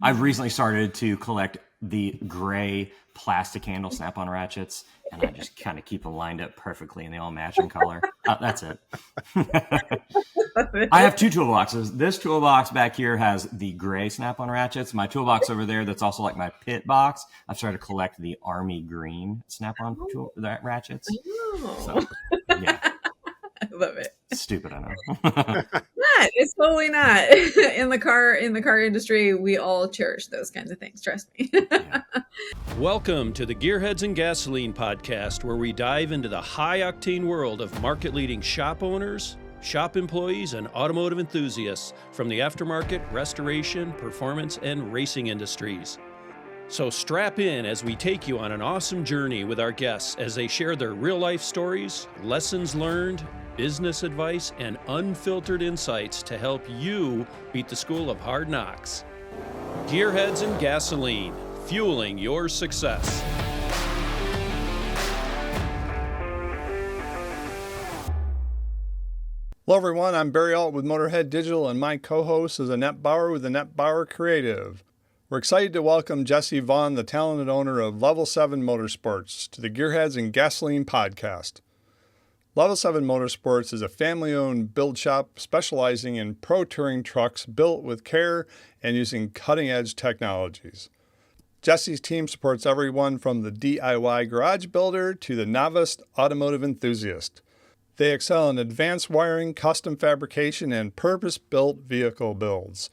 I've recently started to collect the gray plastic handle snap-on ratchets, and I just kind of keep them lined up perfectly, and they all match in color. That's it. I have two toolboxes. This toolbox back here has the gray snap-on ratchets. My toolbox over there, that's also like my pit box, I've started to collect the army green snap-on ratchets. Oh. So, yeah. I love it. Stupid, I know. Not. It's totally not. In the car industry, we all cherish those kinds of things. Trust me. Yeah. Welcome to the Gearheads and Gasoline podcast, where we dive into the high-octane world of market-leading shop owners, shop employees, and automotive enthusiasts from the aftermarket, restoration, performance, and racing industries. So strap in as we take you on an awesome journey with our guests as they share their real-life stories, lessons learned, business advice, and unfiltered insights to help you beat the school of hard knocks. Gearheads and Gasoline, fueling your success. Hello everyone, I'm Barry Alt with Motorhead Digital, and my co-host is Annette Bauer with Annette Bauer Creative. We're excited to welcome Jesse Vaughn, the talented owner of Level 7 Motorsports, to the Gearheads and Gasoline podcast. Level 7 Motorsports is a family-owned build shop specializing in pro touring trucks built with care and using cutting-edge technologies. Jesse's team supports everyone from the DIY garage builder to the novice automotive enthusiast. They excel in advanced wiring, custom fabrication, and purpose-built vehicle builds.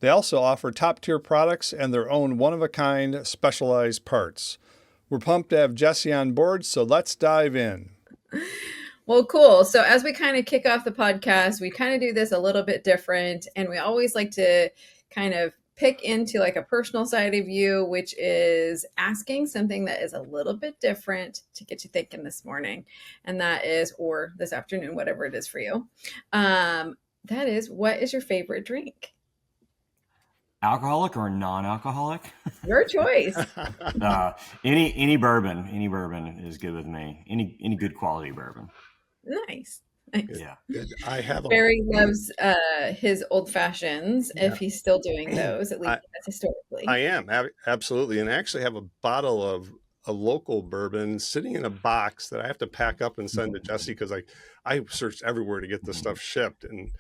They also offer top-tier products and their own one-of-a-kind specialized parts. We're pumped to have Jesse on board, so let's dive in. Well, cool. So as we kind of kick off the podcast, we kind of do this a little bit different, and we always like to kind of pick into like a personal side of you, which is asking something that is a little bit different to get you thinking this morning. And that is, or this afternoon, whatever it is for you. That is, what is your favorite drink? Alcoholic or non-alcoholic? Your choice. Any bourbon is good with me. Any good quality bourbon. Nice. Yeah. Good. I have Barry loves his old fashions, if he's still doing those, at least historically. I am, absolutely. And I actually have a bottle of a local bourbon sitting in a box that I have to pack up and send to Jesse because I searched everywhere to get the stuff shipped, and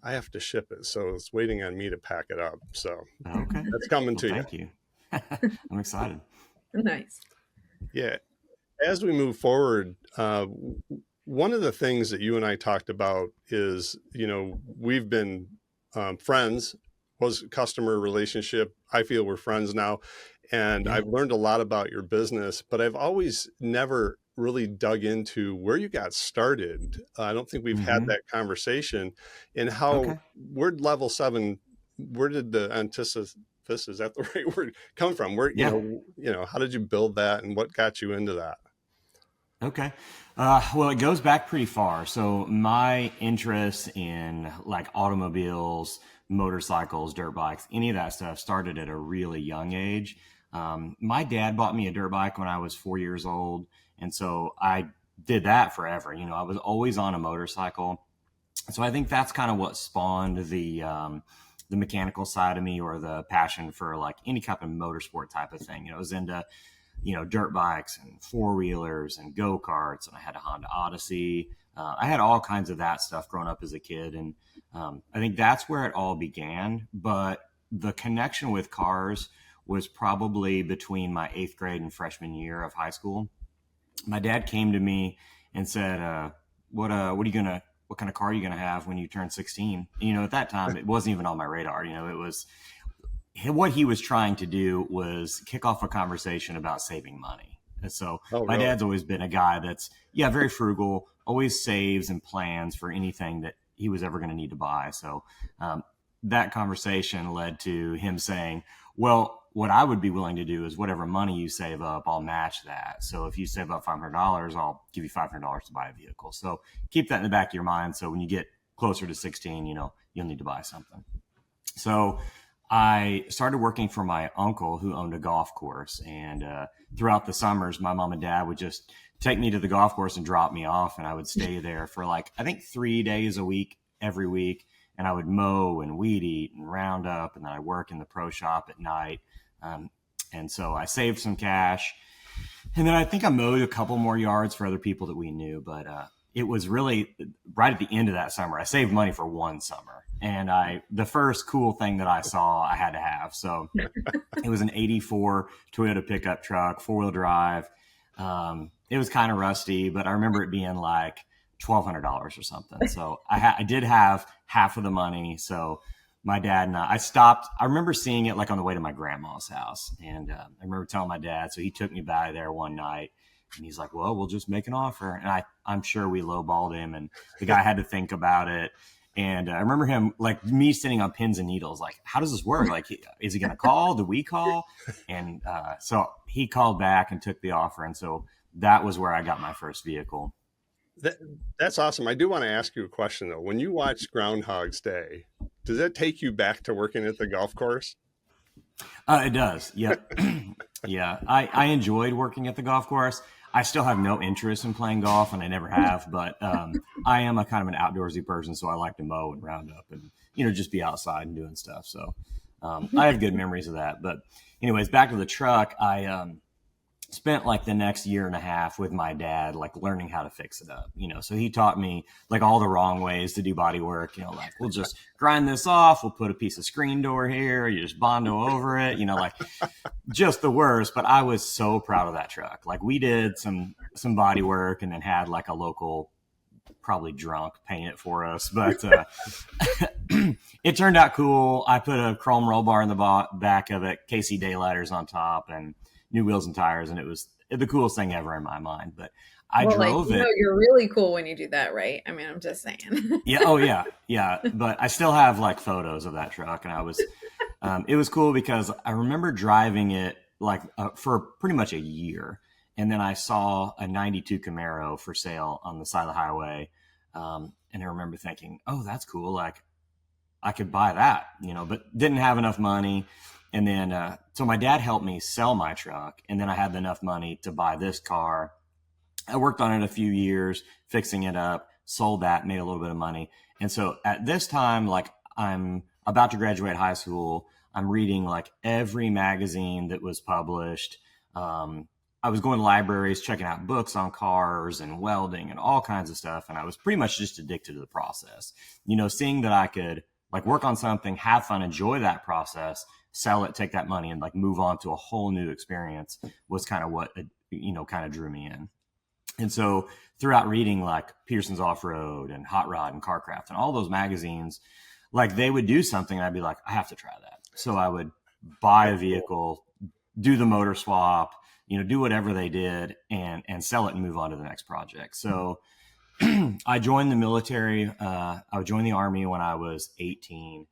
I have to ship it. So it's waiting on me to pack it up. So Okay. that's coming to you. Thank you. I'm excited. Nice. Yeah. As we move forward, one of the things that you and I talked about is, we've been friends, was customer relationship. I feel we're friends now. And I've learned a lot about your business, but I've always never really dug into where you got started. I don't think we've had that conversation, and how, where'd Level 7, where did the antithesis, is that the right word, come from? Where, how did you build that, and what got you into that? Okay. Well, it goes back pretty far. So my interest in like automobiles, motorcycles, dirt bikes, any of that stuff started at a really young age. My dad bought me a dirt bike when I was 4 years old. And so I did that forever. I was always on a motorcycle. So I think that's kind of what spawned the mechanical side of me, or the passion for like any kind of motorsport type of thing. I was into dirt bikes and four-wheelers and go-karts, and I had a Honda Odyssey. I had all kinds of that stuff growing up as a kid. And I think that's where it all began. But the connection with cars was probably between my 8th grade and freshman year of high school. My dad came to me and said, what kind of car are you going to have when you turn 16? At that time, it wasn't even on my radar. It was, what he was trying to do was kick off a conversation about saving money. And so my dad's always been a guy that's, very frugal, always saves and plans for anything that he was ever going to need to buy. So that conversation led to him saying, well, what I would be willing to do is whatever money you save up, I'll match that. So if you save up $500, I'll give you $500 to buy a vehicle. So keep that in the back of your mind. So when you get closer to 16, you'll need to buy something. So I started working for my uncle, who owned a golf course. And throughout the summers, my mom and dad would just take me to the golf course and drop me off. And I would stay there for I think 3 days a week, every week. and I would mow and weed eat and round up, and then I work in the pro shop at night. And so I saved some cash, and then I think I mowed a couple more yards for other people that we knew, but it was really right at the end of that summer. I saved money for one summer, and the first cool thing that I saw I had to have. So it was an 84 Toyota pickup truck, 4-wheel drive. It was kind of rusty, but I remember it being like $1,200 or something. So I did have half of the money. So my dad and I remember seeing it like on the way to my grandma's house. And I remember telling my dad, so he took me by there one night, and he's like, well, we'll just make an offer. And I'm sure we lowballed him, and the guy had to think about it. And I remember him, like me sitting on pins and needles, like, how does this work? Like, is he going to call? Do we call? And so he called back and took the offer. And so that was where I got my first vehicle. That's awesome. I do want to ask you a question, though. When you watch Groundhog's Day, does that take you back to working at the golf course? It does. Yep. Yeah. I enjoyed working at the golf course. I still have no interest in playing golf, and I never have, but I am a kind of an outdoorsy person, so I like to mow and round up and, just be outside and doing stuff. So I have good memories of that. But anyways, back to the truck, I spent like the next year and a half with my dad, like learning how to fix it up, so he taught me like all the wrong ways to do body work, like we'll just grind this off. We'll put a piece of screen door here. You just Bondo over it, like just the worst. But I was so proud of that truck. Like we did some body work and then had like a local, probably drunk, paint it for us. But it turned out cool. I put a chrome roll bar in the back of it, KC daylighters on top, and new wheels and tires, and it was the coolest thing ever in my mind. But I drove it. You're really cool when you do that, right? I mean, I'm just saying. Yeah. Oh yeah. Yeah. But I still have like photos of that truck, and I was, it was cool because I remember driving it like for pretty much a year. And then I saw a 92 Camaro for sale on the side of the highway. And I remember thinking, oh, that's cool. Like I could buy that, but didn't have enough money. And then, so my dad helped me sell my truck, and then I had enough money to buy this car. I worked on it a few years, fixing it up, sold that, made a little bit of money. And so at this time, like I'm about to graduate high school, I'm reading like every magazine that was published. I was going to libraries, checking out books on cars and welding and all kinds of stuff. And I was pretty much just addicted to the process, seeing that I could like work on something, have fun, enjoy that process, sell it, take that money, and like move on to a whole new experience was kind of what, kind of drew me in. And so throughout reading like Pearson's Off-Road and Hot Rod and Carcraft and all those magazines, like they would do something and I'd be like, I have to try that. So I would buy a vehicle, do the motor swap, do whatever they did and sell it and move on to the next project. So I joined the military. I joined the Army when I was 18.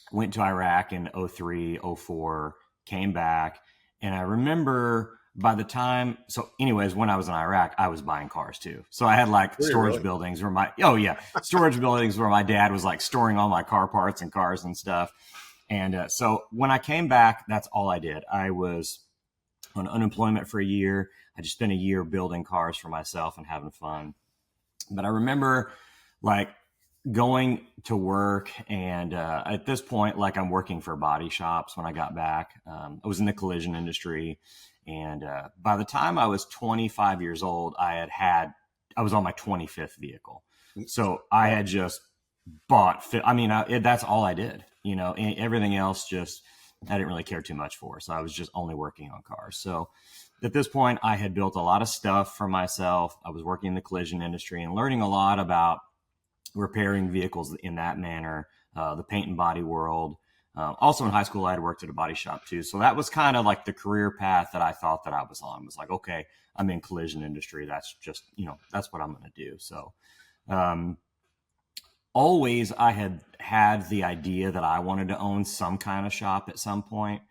Went to Iraq in 03, 04, came back. And I remember by the time, so anyways, when I was in Iraq, I was buying cars too. So I had like storage buildings where storage buildings where my dad was like storing all my car parts and cars and stuff. And so when I came back, that's all I did. I was on unemployment for a year. I just spent a year building cars for myself and having fun. But I remember like going to work, and at this point, like I'm working for body shops when I got back. I was in the collision industry, and by the time I was 25 years old, I was on my 25th vehicle. So I had just bought. That's all I did. Everything else just I didn't really care too much for. So I was just only working on cars. So at this point, I had built a lot of stuff for myself. I was working in the collision industry and learning a lot about repairing vehicles in that manner, the paint and body world. Also in high school, I had worked at a body shop too. So that was kind of like the career path that I thought that I was on. It was like, okay, I'm in collision industry. That's just, that's what I'm going to do. So always I had the idea that I wanted to own some kind of shop at some point.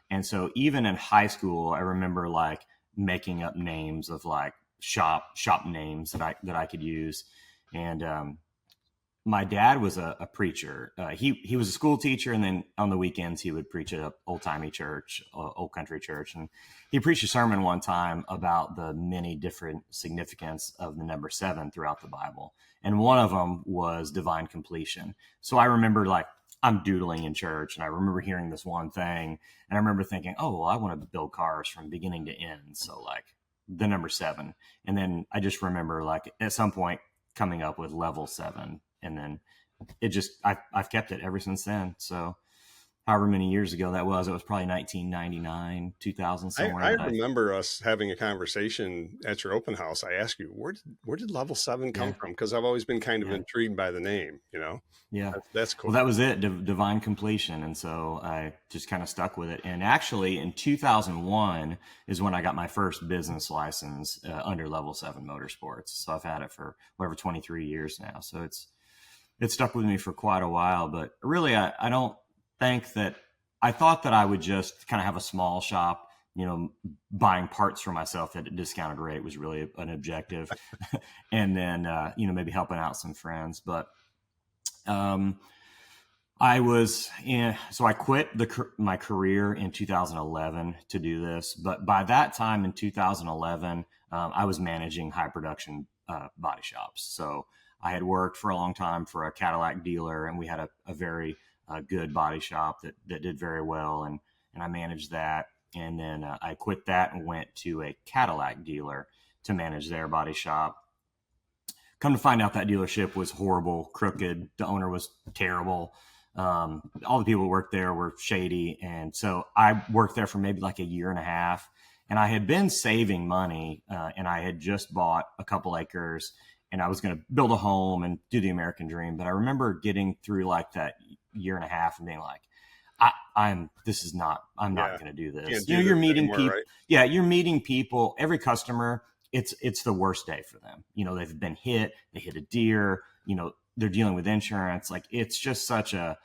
And so even in high school, I remember like making up names of like shop names that I could use. And my dad was a preacher. He was a school teacher, and then on the weekends he would preach at an old timey church, old country church. And he preached a sermon one time about the many different significance of the number 7 throughout the Bible, and one of them was divine completion. So I remember, like, I'm doodling in church, and I remember hearing this one thing, and I remember thinking, oh, well, I want to build cars from beginning to end, so like the number 7. And then I just remember, like, at some point coming up with level 7, and then it just I've kept it ever since then. So however many years ago that was, it was probably 1999, 2000 somewhere. I remember us having a conversation at your open house. I asked you, where did level 7 come from? Because I've always been kind of intrigued by the name, you know? Yeah. That's cool. Well, that was it, divine completion. And so I just kind of stuck with it. And actually in 2001 is when I got my first business license under level 7 Motorsports. So I've had it for 23 years now. So it's stuck with me for quite a while, but really I don't think that I thought that I would just kind of have a small shop, you know, buying parts for myself at a discounted rate was really an objective. And then, you know, maybe helping out some friends, but so I quit my career in 2011 to do this. But by that time in 2011, I was managing high production body shops. So I had worked for a long time for a Cadillac dealer, and we had a very good body shop that did very well. And I managed that. And then I quit that and went to a Cadillac dealer to manage their body shop. Come to find out that dealership was horrible, crooked. The owner was terrible. All the people who worked there were shady. And so I worked there for maybe like a year and a half. And I had been saving money, and I had just bought a couple acres, and I was going to build a home and do the American dream. But I remember getting through like that year and a half and being like, I'm not going to do this. You know, you're meeting people. Right? Yeah. You're meeting people, every customer. It's the worst day for them. You know, they've been hit, they hit a deer, you know, they're dealing with insurance. Like, it's just such a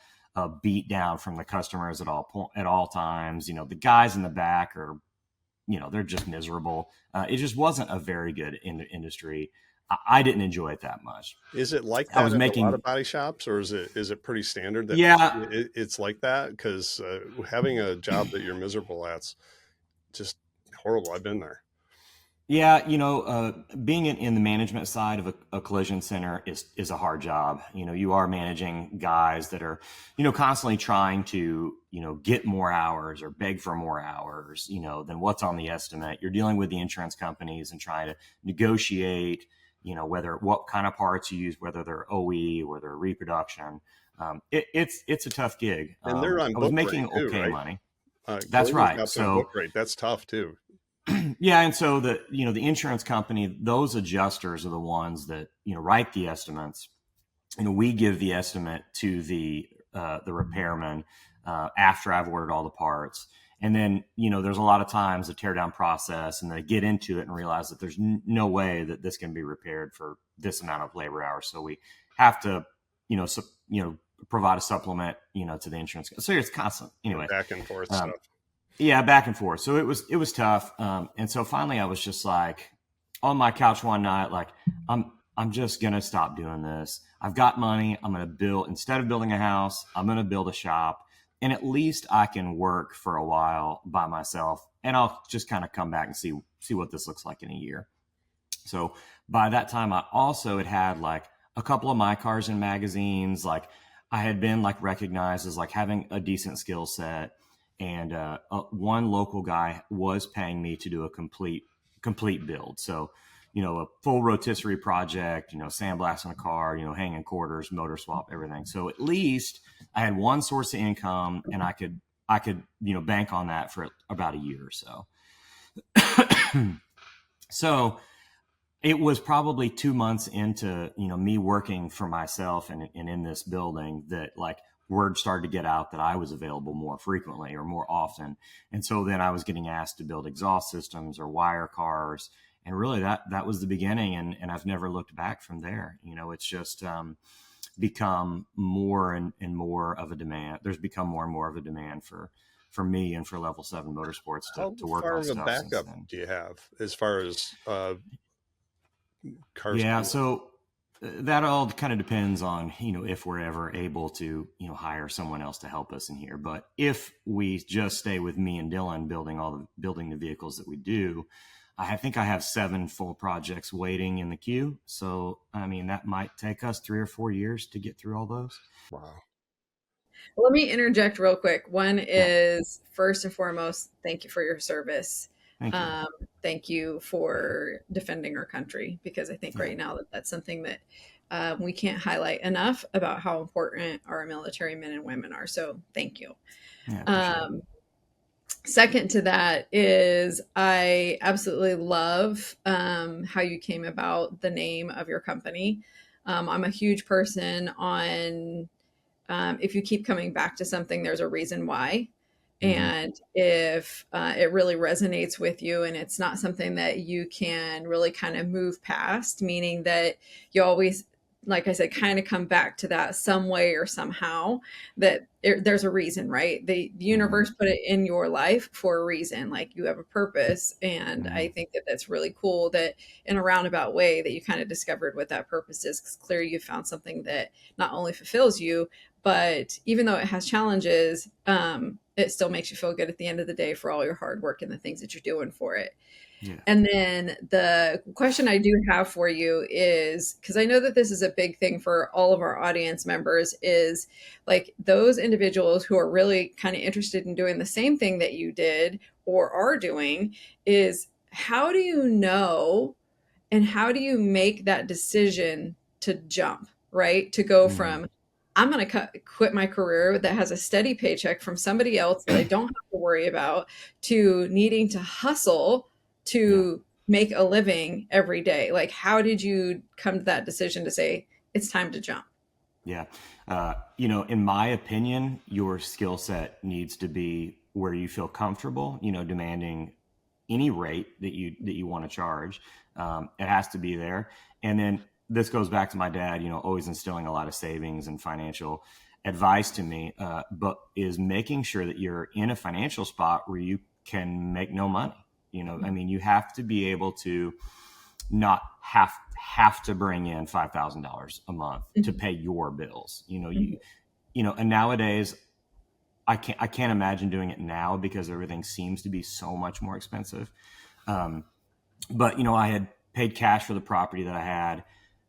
beat down from the customers at all times. You know, the guys in the back are, you know, they're just miserable. It just wasn't a very good industry. I didn't enjoy it that much. Is it like that? I was making a lot of body shops, or is it pretty standard that it's like that? Because having a job that you're miserable at's just horrible. I've been there. Yeah, you know, being in the management side of a collision center is a hard job. You know, you are managing guys that are, you know, constantly trying to, you know, get more hours or beg for more hours, you know, than what's on the estimate. You're dealing with the insurance companies and trying to negotiate, you know, what kind of parts you use, whether they're OE or they're reproduction. It's a tough gig. And they're on I was making too, okay right? money. That's right. So book rate. That's tough too. Yeah. And so the insurance company, those adjusters are the ones that, you know, write the estimates. You know, we give the estimate to the repairman after I've ordered all the parts. And then, you know, there's a lot of times a teardown process, and they get into it and realize that there's no way that this can be repaired for this amount of labor hours. So we have to, provide a supplement, to the insurance. So it's constant anyway. Back and forth stuff. Yeah, back and forth. So it was tough. And so finally I was just like on my couch one night, like I'm just going to stop doing this. I've got money. I'm going to build, instead of building a house, I'm going to build a shop, and at least I can work for a while by myself, and I'll just kind of come back and see what this looks like in a year. So by that time, I also had like a couple of my cars in magazines. Like I had been like recognized as like having a decent skill set. And one local guy was paying me to do a complete build. So, a full rotisserie project, sandblasting a car, hanging quarters, motor swap, everything. So at least I had one source of income, and I could bank on that for about a year or so. So it was probably 2 months into, me working for myself and in this building that like word started to get out that I was available more frequently or more often. And so then I was getting asked to build exhaust systems or wire cars. And really that was the beginning. And I've never looked back from there. It's just become more and more of a demand. There's become more and more of a demand for me and for Level 7 Motorsports to work on stuff. How far of a backup do you have as far as cars? Yeah. So That all kind of depends on, if we're ever able to, hire someone else to help us in here. But if we just stay with me and Dylan building the vehicles that we do, I think I have 7 full projects waiting in the queue. So, I mean, that might take us 3 or 4 years to get through all those. Wow. Let me interject real quick. One Yeah. is, first and foremost, thank you for your service. Thank you. Um, Thank you for defending our country, because I think right now that's something that we can't highlight enough about how important our military men and women are. So thank you. Yeah, appreciate it. Second to that is I absolutely love how you came about the name of your company. I'm a huge person on if you keep coming back to something, there's a reason why. And if it really resonates with you and it's not something that you can really kind of move past, meaning that you always, like I said, kind of come back to that some way or somehow, that there's a reason, right? The universe put it in your life for a reason. Like, you have a purpose. And I think that that's really cool that in a roundabout way that you kind of discovered what that purpose is, because clearly you found something that not only fulfills you, but even though it has challenges, it still makes you feel good at the end of the day for all your hard work and the things that you're doing for it. Yeah. And then the question I do have for you is, because I know that this is a big thing for all of our audience members, is like those individuals who are really kind of interested in doing the same thing that you did or are doing, is how do you know and how do you make that decision to jump, right? To go from, I'm going to quit my career that has a steady paycheck from somebody else that I don't have to worry about, to needing to hustle to make a living every day. Like, how did you come to that decision to say it's time to jump? Yeah. In my opinion, your skill set needs to be where you feel comfortable, demanding any rate that you want to charge. It has to be there. And then this goes back to my dad, always instilling a lot of savings and financial advice to me, but is making sure that you're in a financial spot where you can make no money. I mean, you have to be able to not have to bring in $5,000 a month to pay your bills. And nowadays I can't imagine doing it now because everything seems to be so much more expensive. But I had paid cash for the property that I had.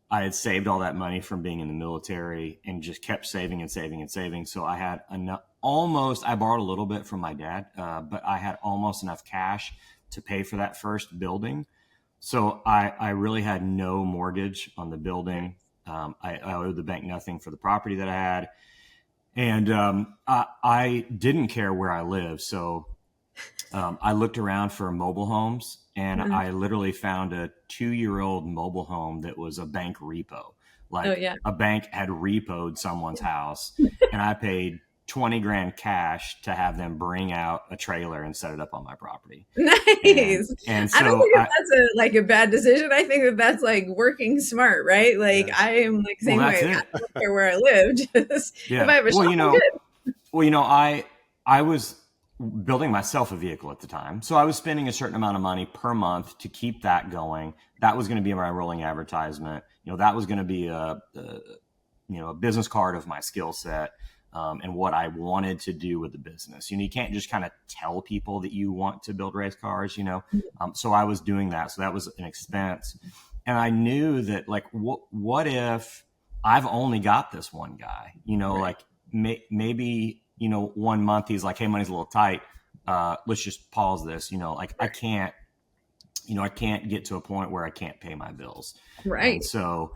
I had saved all that money from being in the military and just kept saving and saving and saving. So I had enough, I borrowed a little bit from my dad, but I had almost enough cash to pay for that first building. So I really had no mortgage on the building. I owed the bank nothing for the property that I had. And I didn't care where I lived. So I looked around for mobile homes, and I literally found a 2-year-old mobile home that was a bank repo. Like, a bank had repoed someone's house, and I paid 20 grand cash to have them bring out a trailer and set it up on my property. Nice. And so I don't think that's a bad decision. I think that that's like working smart, right? Like, I am like same way. I don't care where I live. Just if I have a shop, I'm good. I was building myself a vehicle at the time. So I was spending a certain amount of money per month to keep that going. That was going to be my rolling advertisement. That was going to be a business card of my skill set. And what I wanted to do with the business. You can't just kind of tell people that you want to build race cars, So I was doing that. So that was an expense. And I knew that, like, what if I've only got this one guy, like maybe, 1 month he's like, hey, money's a little tight. Let's just pause this. I can't get to a point where I can't pay my bills. Right. And so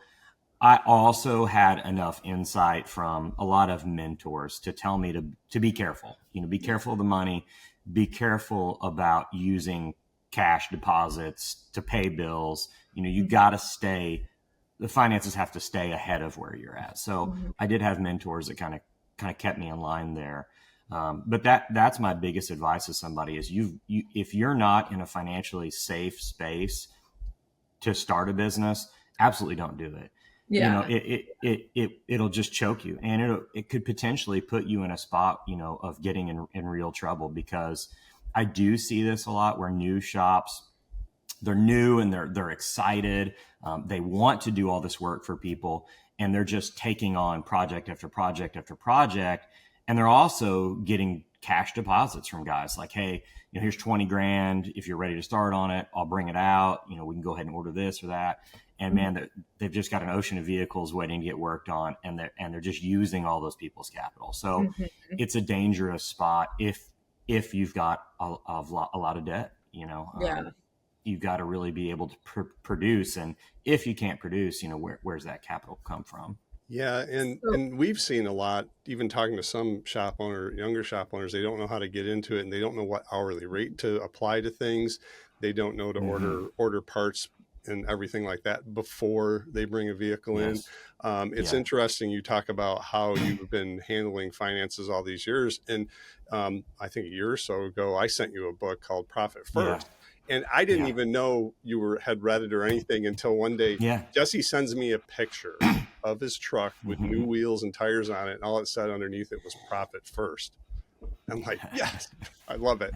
I also had enough insight from a lot of mentors to tell me to be careful, be careful of the money, be careful about using cash deposits to pay bills. You got to the finances have to stay ahead of where you're at. So I did have mentors that kind of kept me in line there. But that's my biggest advice to somebody is if you're not in a financially safe space to start a business, absolutely don't do it. Yeah. It'll just choke you, and it could potentially put you in a spot, of getting in real trouble, because I do see this a lot where new shops they're new and they're excited. They want to do all this work for people, and they're just taking on project after project after project. And they're also getting cash deposits from guys like, hey, here's 20 grand. If you're ready to start on it, I'll bring it out. We can go ahead and order this or that. And man, they've just got an ocean of vehicles waiting to get worked on, and they're just using all those people's capital. So it's a dangerous spot if you've got a lot of debt. You've got to really be able to produce, and if you can't produce, where's that capital come from? Yeah, and we've seen a lot, even talking to some younger shop owners, they don't know how to get into it, and they don't know what hourly rate to apply to things. They don't know to order parts and everything like that before they bring a vehicle in. It's interesting. You talk about how you've been handling finances all these years. And I think a year or so ago, I sent you a book called Profit First. And I didn't even know you had read it or anything until one day, Jesse sends me a picture of his truck with new wheels and tires on it. And all it said underneath it was Profit First. I'm like, yes, I love it.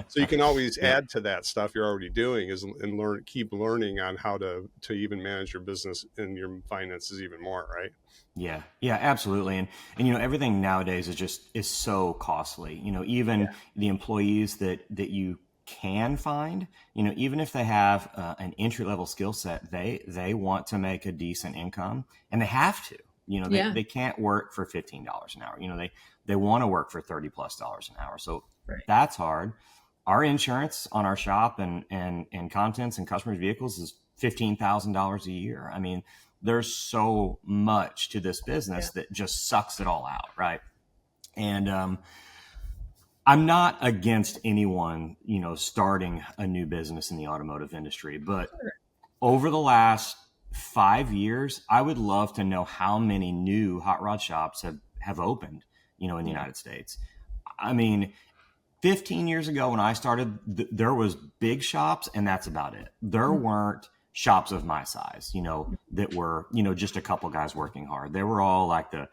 So you can always add to that stuff you're already doing and keep learning on how to even manage your business and your finances even more, right? Yeah, absolutely. And everything nowadays is so costly. Even the employees that you can find, even if they have an entry level skill set, they want to make a decent income, and they have to. They can't work for $15 an hour. They want to work for $30+ an hour. So that's hard. Our insurance on our shop and contents and customers' vehicles is $15,000 a year. I mean, there's so much to this business that just sucks it all out, right? And I'm not against anyone, starting a new business in the automotive industry, but over the last 5 years, I would love to know how many new hot rod shops have opened, in the United States. I mean, 15 years ago when I started, there was big shops, and that's about it. There weren't shops of my size, that were, just a couple guys working hard. They were all like the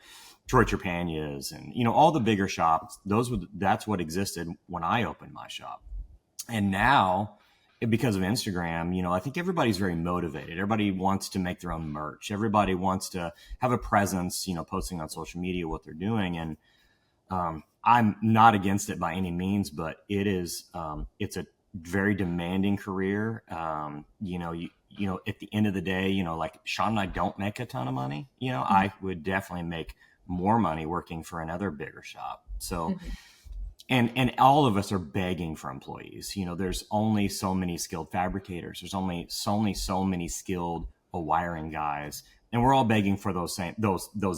Troy Trepanias and, all the bigger shops. That's what existed when I opened my shop. And now, because of Instagram, I think everybody's very motivated. Everybody wants to make their own merch. Everybody wants to have a presence, posting on social media what they're doing. And I'm not against it by any means, but it's a very demanding career. At the end of the day, like Sean and I don't make a ton of money. I would definitely make more money working for another bigger shop. So, and all of us are begging for employees. There's only so many skilled fabricators. There's only so many skilled wiring guys. And we're all begging for those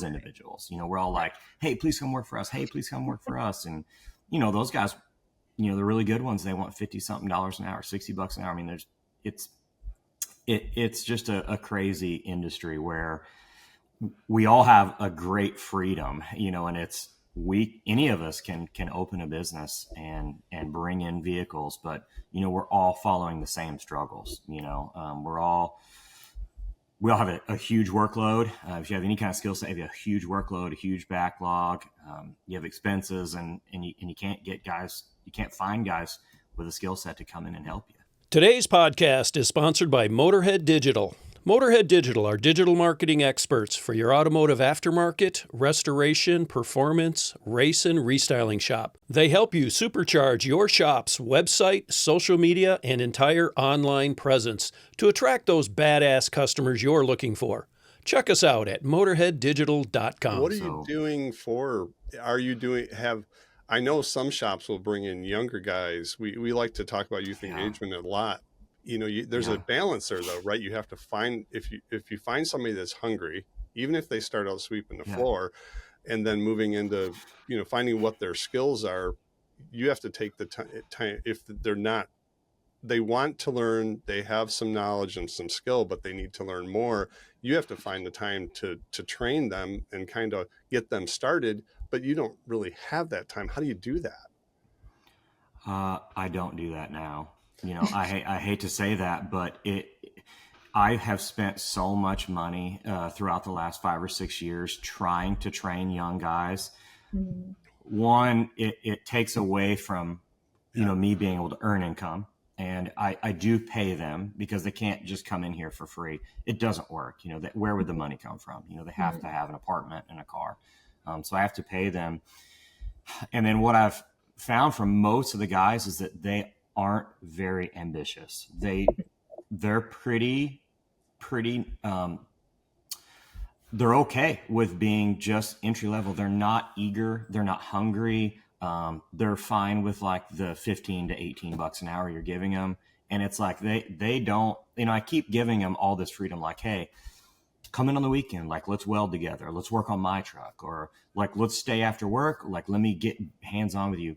individuals. We're all like, hey, please come work for us. Hey, please come work for us. And, those guys, the really good ones, they want $50-something an hour, $60 an hour. I mean, it's just a crazy industry where we all have a great freedom, and any of us can open a business and bring in vehicles, but, we're all following the same struggles. We all have a huge workload. If you have any kind of skill set, you have a huge workload, a huge backlog. You have expenses, and you can't get guys. You can't find guys with a skill set to come in and help you. Today's podcast is sponsored by Motorhead Digital. Motorhead Digital are digital marketing experts for your automotive aftermarket, restoration, performance, race, and restyling shop. They help you supercharge your shop's website, social media, and entire online presence to attract those badass customers you're looking for. Check us out at motorheaddigital.com. What are you doing I know some shops will bring in younger guys. We like to talk about youth engagement a lot. There's a balance there though, right? You have to find, if you find somebody that's hungry, even if they start out sweeping the floor and then moving into, finding what their skills are, you have to take the time. If they want to learn, they have some knowledge and some skill, but they need to learn more. You have to find the time to train them and kind of get them started, but you don't really have that time. How do you do that? I don't do that now. I hate to say that, but I have spent so much money throughout the last 5 or 6 years trying to train young guys. One, it takes away from, me being able to earn income and I do pay them because they can't just come in here for free. It doesn't work. Where would the money come from? They have to have an apartment and a car. So I have to pay them. And then what I've found from most of the guys is that they aren't very ambitious. They're pretty, they're okay with being just entry level. They're not eager. They're not hungry. They're fine with like the 15 to 18 bucks an hour you're giving them. And it's like, they don't, I keep giving them all this freedom. Like, hey, come in on the weekend. Like, let's weld together. Let's work on my truck, or like, let's stay after work. Like, let me get hands on with you.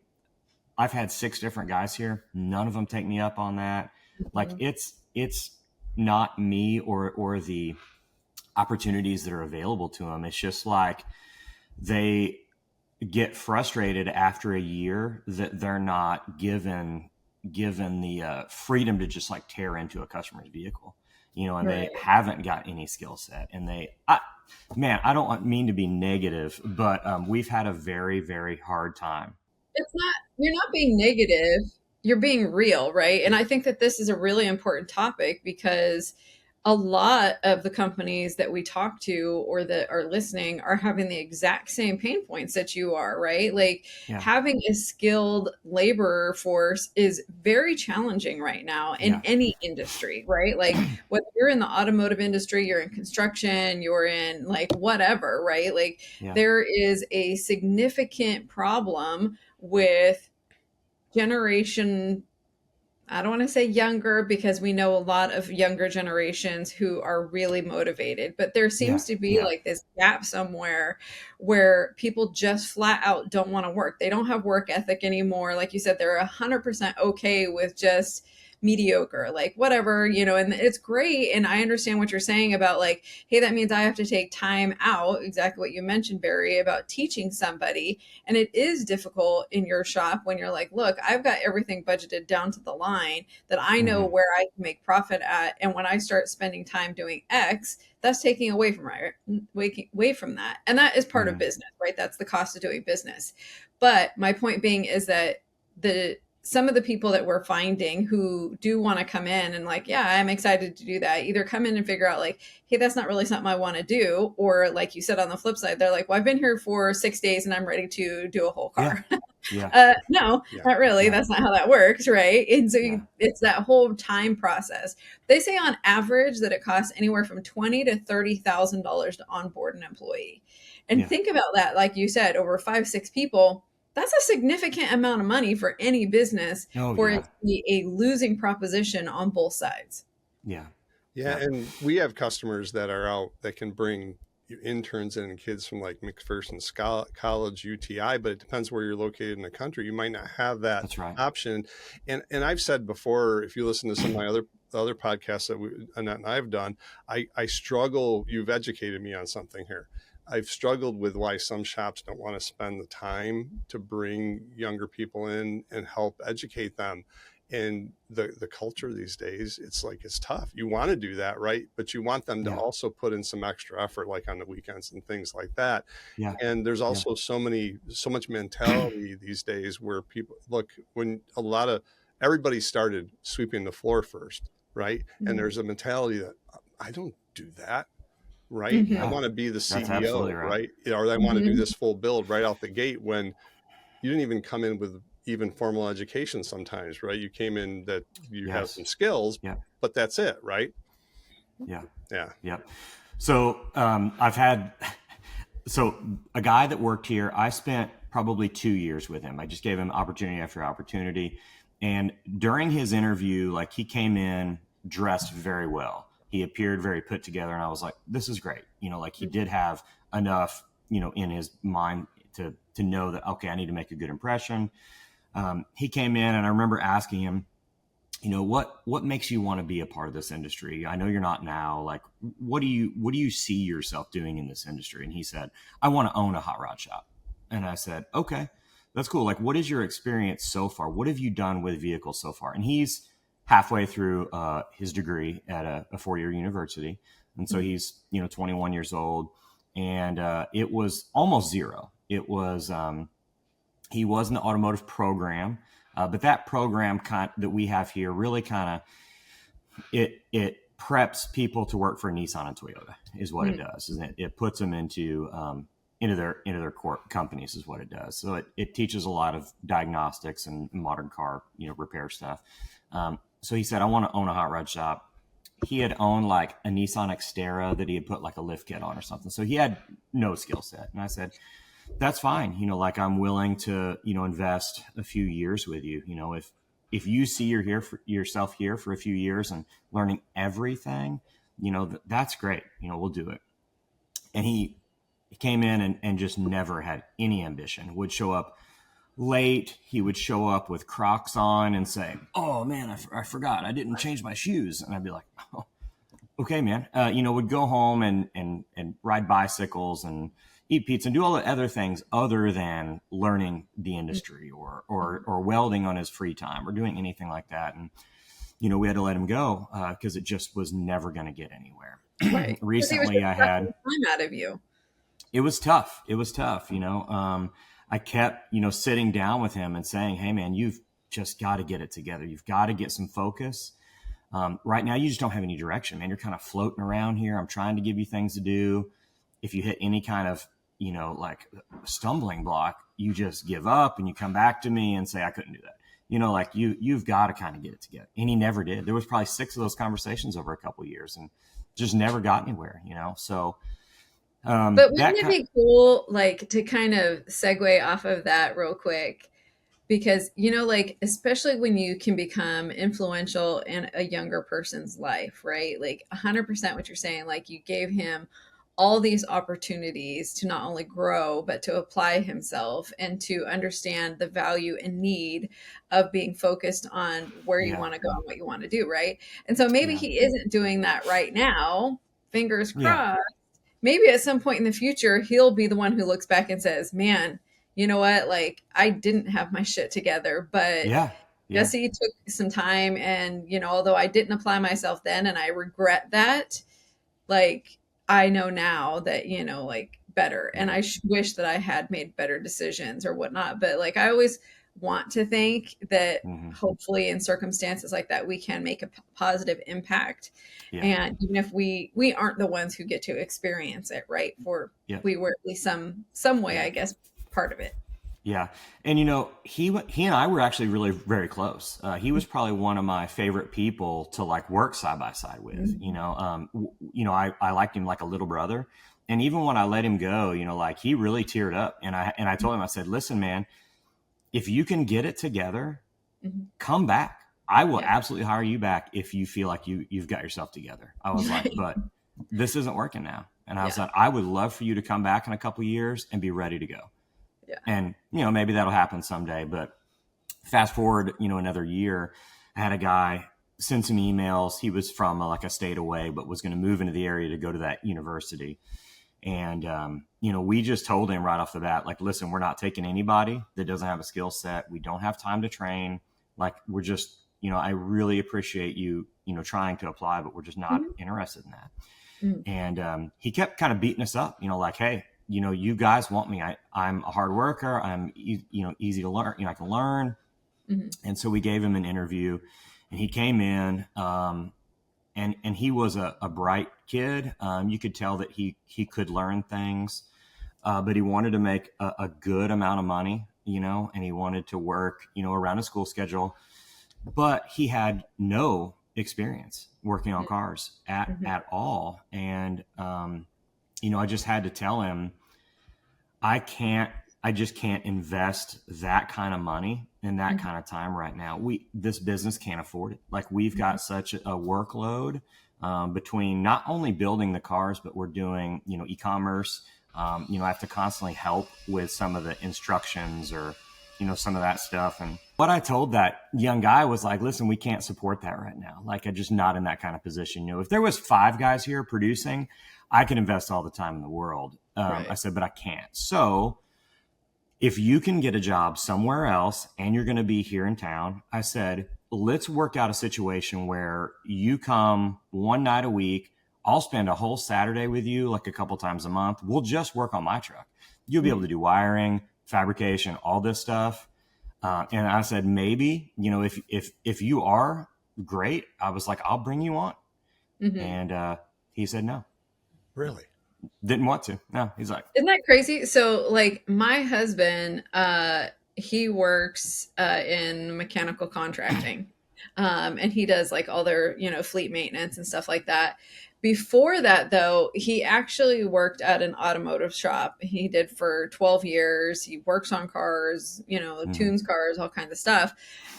I've had 6 different guys here. None of them take me up on that. Like, it's not me or the opportunities that are available to them. It's just like they get frustrated after a year that they're not given the freedom to just like tear into a customer's vehicle, and they haven't got any skill set. And I don't mean to be negative, but we've had a very, very hard time. You're not being negative, you're being real, right? And I think that this is a really important topic because a lot of the companies that we talk to or that are listening are having the exact same pain points that you are, right? Like having a skilled labor force is very challenging right now in any industry, right? Like whether you're in the automotive industry, you're in construction, you're in like whatever, right? Like there is a significant problem with generation, I don't want to say younger because we know a lot of younger generations who are really motivated, but there seems to be like this gap somewhere where people just flat out don't want to work. They don't have work ethic anymore. Like you said, they're 100% okay with just mediocre, like whatever, and it's great. And I understand what you're saying about like, hey, that means I have to take time out. Exactly what you mentioned, Barry, about teaching somebody. And it is difficult in your shop when you're like, look, I've got everything budgeted down to the line that I know where I can make profit at. And when I start spending time doing X, that's taking away from that. And that is part of business, right? That's the cost of doing business. But my point being is that some of the people that we're finding who do want to come in and like, yeah, I'm excited to do that, either come in and figure out like, hey, that's not really something I want to do. Or like you said, on the flip side, they're like, well, I've been here for 6 days and I'm ready to do a whole car. No, not really. That's not how that works. Right. And so it's that whole time process. They say on average that it costs anywhere from $20,000 to $30,000 to onboard an employee. And think about that. Like you said, over 5-6 people, that's a significant amount of money for any business for it to be a losing proposition on both sides. Yeah. And we have customers that are out that can bring interns and kids from like McPherson College, UTI, but it depends where you're located in the country. You might not have that option. And I've said before, if you listen to some of my other podcasts that Annette and I have done, I struggle. You've educated me on something here. I've struggled with why some shops don't want to spend the time to bring younger people in and help educate them. And the culture these days, it's tough. You want to do that, right? But you want them to also put in some extra effort, like on the weekends and things like that. And there's also so much mentality these days where people look, when everybody started sweeping the floor first, right? And there's a mentality that I don't do that. Right. I want to be the CEO, right? Or I want to do this full build right out the gate, when you didn't even come in with even formal education sometimes, right? You came in that you have some skills, but that's it, right? Yeah. So so a guy that worked here, I spent probably 2 years with him. I just gave him opportunity after opportunity. And during his interview, like, he came in dressed very well. He appeared very put together, and I was like, this is great. Like, he did have enough, in his mind to know that, okay, I need to make a good impression. He came in, and I remember asking him, what makes you want to be a part of this industry? I know you're not now. Like, what do you see yourself doing in this industry? And he said, I want to own a hot rod shop. And I said, okay, that's cool. Like, what is your experience so far? What have you done with vehicles so far? And he's halfway through his degree at a 4-year university. And so he's, 21 years old, and it was almost zero. It was, he was in the automotive program. But that program that we have here really kind of, it preps people to work for Nissan and Toyota is what it does. And it puts them into their core companies is what it does. So it teaches a lot of diagnostics and modern car, repair stuff. So he said, I want to own a hot rod shop. He had owned like a Nissan Xterra that he had put like a lift kit on or something. So he had no skill set. And I said, that's fine. Like I'm willing to, invest a few years with you. If you see yourself here for a few years and learning everything, that's great. We'll do it. And he came in and just never had any ambition, would show up late. He would show up with Crocs on and say, oh man, I forgot. I didn't change my shoes. And I'd be like, oh, okay, man. Would go home and ride bicycles and eat pizza and do all the other things other than learning the industry or welding on his free time or doing anything like that. And, we had to let him go because it just was never going to get anywhere. Right. Recently I had time out of you. It was tough. I kept, sitting down with him and saying, hey man, you've just got to get it together. You've got to get some focus. Right now, you just don't have any direction, man. You're kind of floating around here. I'm trying to give you things to do. If you hit any kind of, like stumbling block, you just give up and you come back to me and say, I couldn't do that. You've got to kind of get it together. And he never did. There was probably 6 of those conversations over a couple of years and just never got anywhere, so. But wouldn't it be cool, like, to kind of segue off of that real quick? Because, like, especially when you can become influential in a younger person's life, right? Like 100% what you're saying, like you gave him all these opportunities to not only grow, but to apply himself and to understand the value and need of being focused on where you want to go and what you want to do, right? And so maybe he isn't doing that right now, fingers crossed. Maybe at some point in the future, he'll be the one who looks back and says, man, you know what? Like I didn't have my shit together, but Jesse took some time and, although I didn't apply myself then and I regret that, like I know now that, like better. And I wish that I had made better decisions or whatnot. But like, I always want to think that hopefully in circumstances like that, we can make a positive impact. And even if we aren't the ones who get to experience it, right? We were at least some way, I guess, part of it. Yeah. And, he and I were actually really very close. He was probably one of my favorite people to like work side by side with, I liked him like a little brother. And even when I let him go, like he really teared up and I told him, I said, listen, man, if you can get it together, come back. I will absolutely hire you back if you feel like you've got yourself together. I was like, but this isn't working now. And I was like, I would love for you to come back in a couple of years and be ready to go. Yeah. And, maybe that'll happen someday. But fast forward, another year, I had a guy send some emails. He was from like a state away, but was going to move into the area to go to that university. And, we just told him right off the bat, like, listen, we're not taking anybody that doesn't have a skill set. We don't have time to train. Like, we're just, I really appreciate you, trying to apply, but we're just not interested in that. And he kept kind of beating us up, like, hey, you guys want me. I'm a hard worker. I'm, easy to learn. I can learn. And so we gave him an interview and he came in and he was a bright kid. You could tell that he could learn things, but he wanted to make a good amount of money, and he wanted to work, around a school schedule, but he had no experience working on cars at all. And, I just had to tell him, I just can't invest that kind of money and that kind of time right now. This business can't afford it. Like we've got such a workload between not only building the cars, but we're doing, e-commerce. I have to constantly help with some of the instructions or, some of that stuff. And what I told that young guy was like, listen, we can't support that right now. Like I'm just not in that kind of position. If there was 5 guys here producing, I could invest all the time in the world. I said, but I can't. So if you can get a job somewhere else and you're going to be here in town, I said, let's work out a situation where you come one night a week. I'll spend a whole Saturday with you, like a couple times a month. We'll just work on my truck. You'll be able to do wiring, fabrication, all this stuff. And I said, maybe, if you are great, I was like, I'll bring you on. Mm-hmm. And he said no. Really? Didn't want to. No, he's like, Isn't that crazy? So like my husband, he works in mechanical contracting. And he does like all their, fleet maintenance and stuff like that. Before that, though, he actually worked at an automotive shop. He did for 12 years. He works on cars, tunes cars, all kinds of stuff.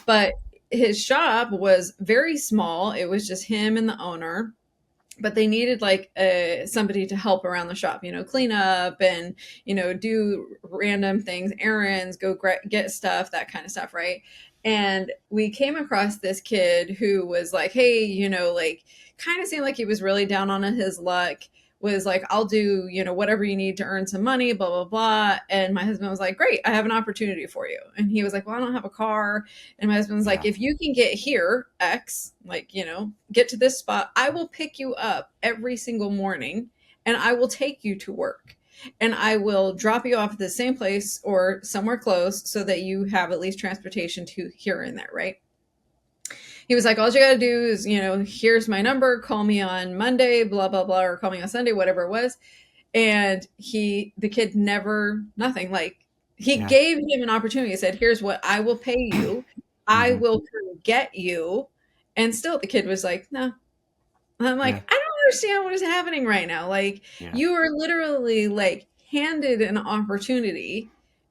But his shop was very small. It was just him and the owner, but they needed like somebody to help around the shop, clean up and, do random things, errands, go get stuff, that kind of stuff. Right. And we came across this kid who was like, hey, like kind of seemed like he was really down on his luck, was like, I'll do, whatever you need to earn some money, blah, blah, blah. And my husband was like, great, I have an opportunity for you. And he was like, well, I don't have a car. And my husband was like, if you can get here, X, like, get to this spot, I will pick you up every single morning and I will take you to work. And I will drop you off at the same place or somewhere close so that you have at least transportation to here and there, right? He was like, all you got to do is, here's my number, call me on Monday, blah, blah, blah, or call me on Sunday, whatever it was. And the kid never, nothing. Like he gave him an opportunity. He said, here's what I will pay you. I will come get you. And still the kid was like, no. And I'm like, I don't understand what is happening right now. Like you are literally like handed an opportunity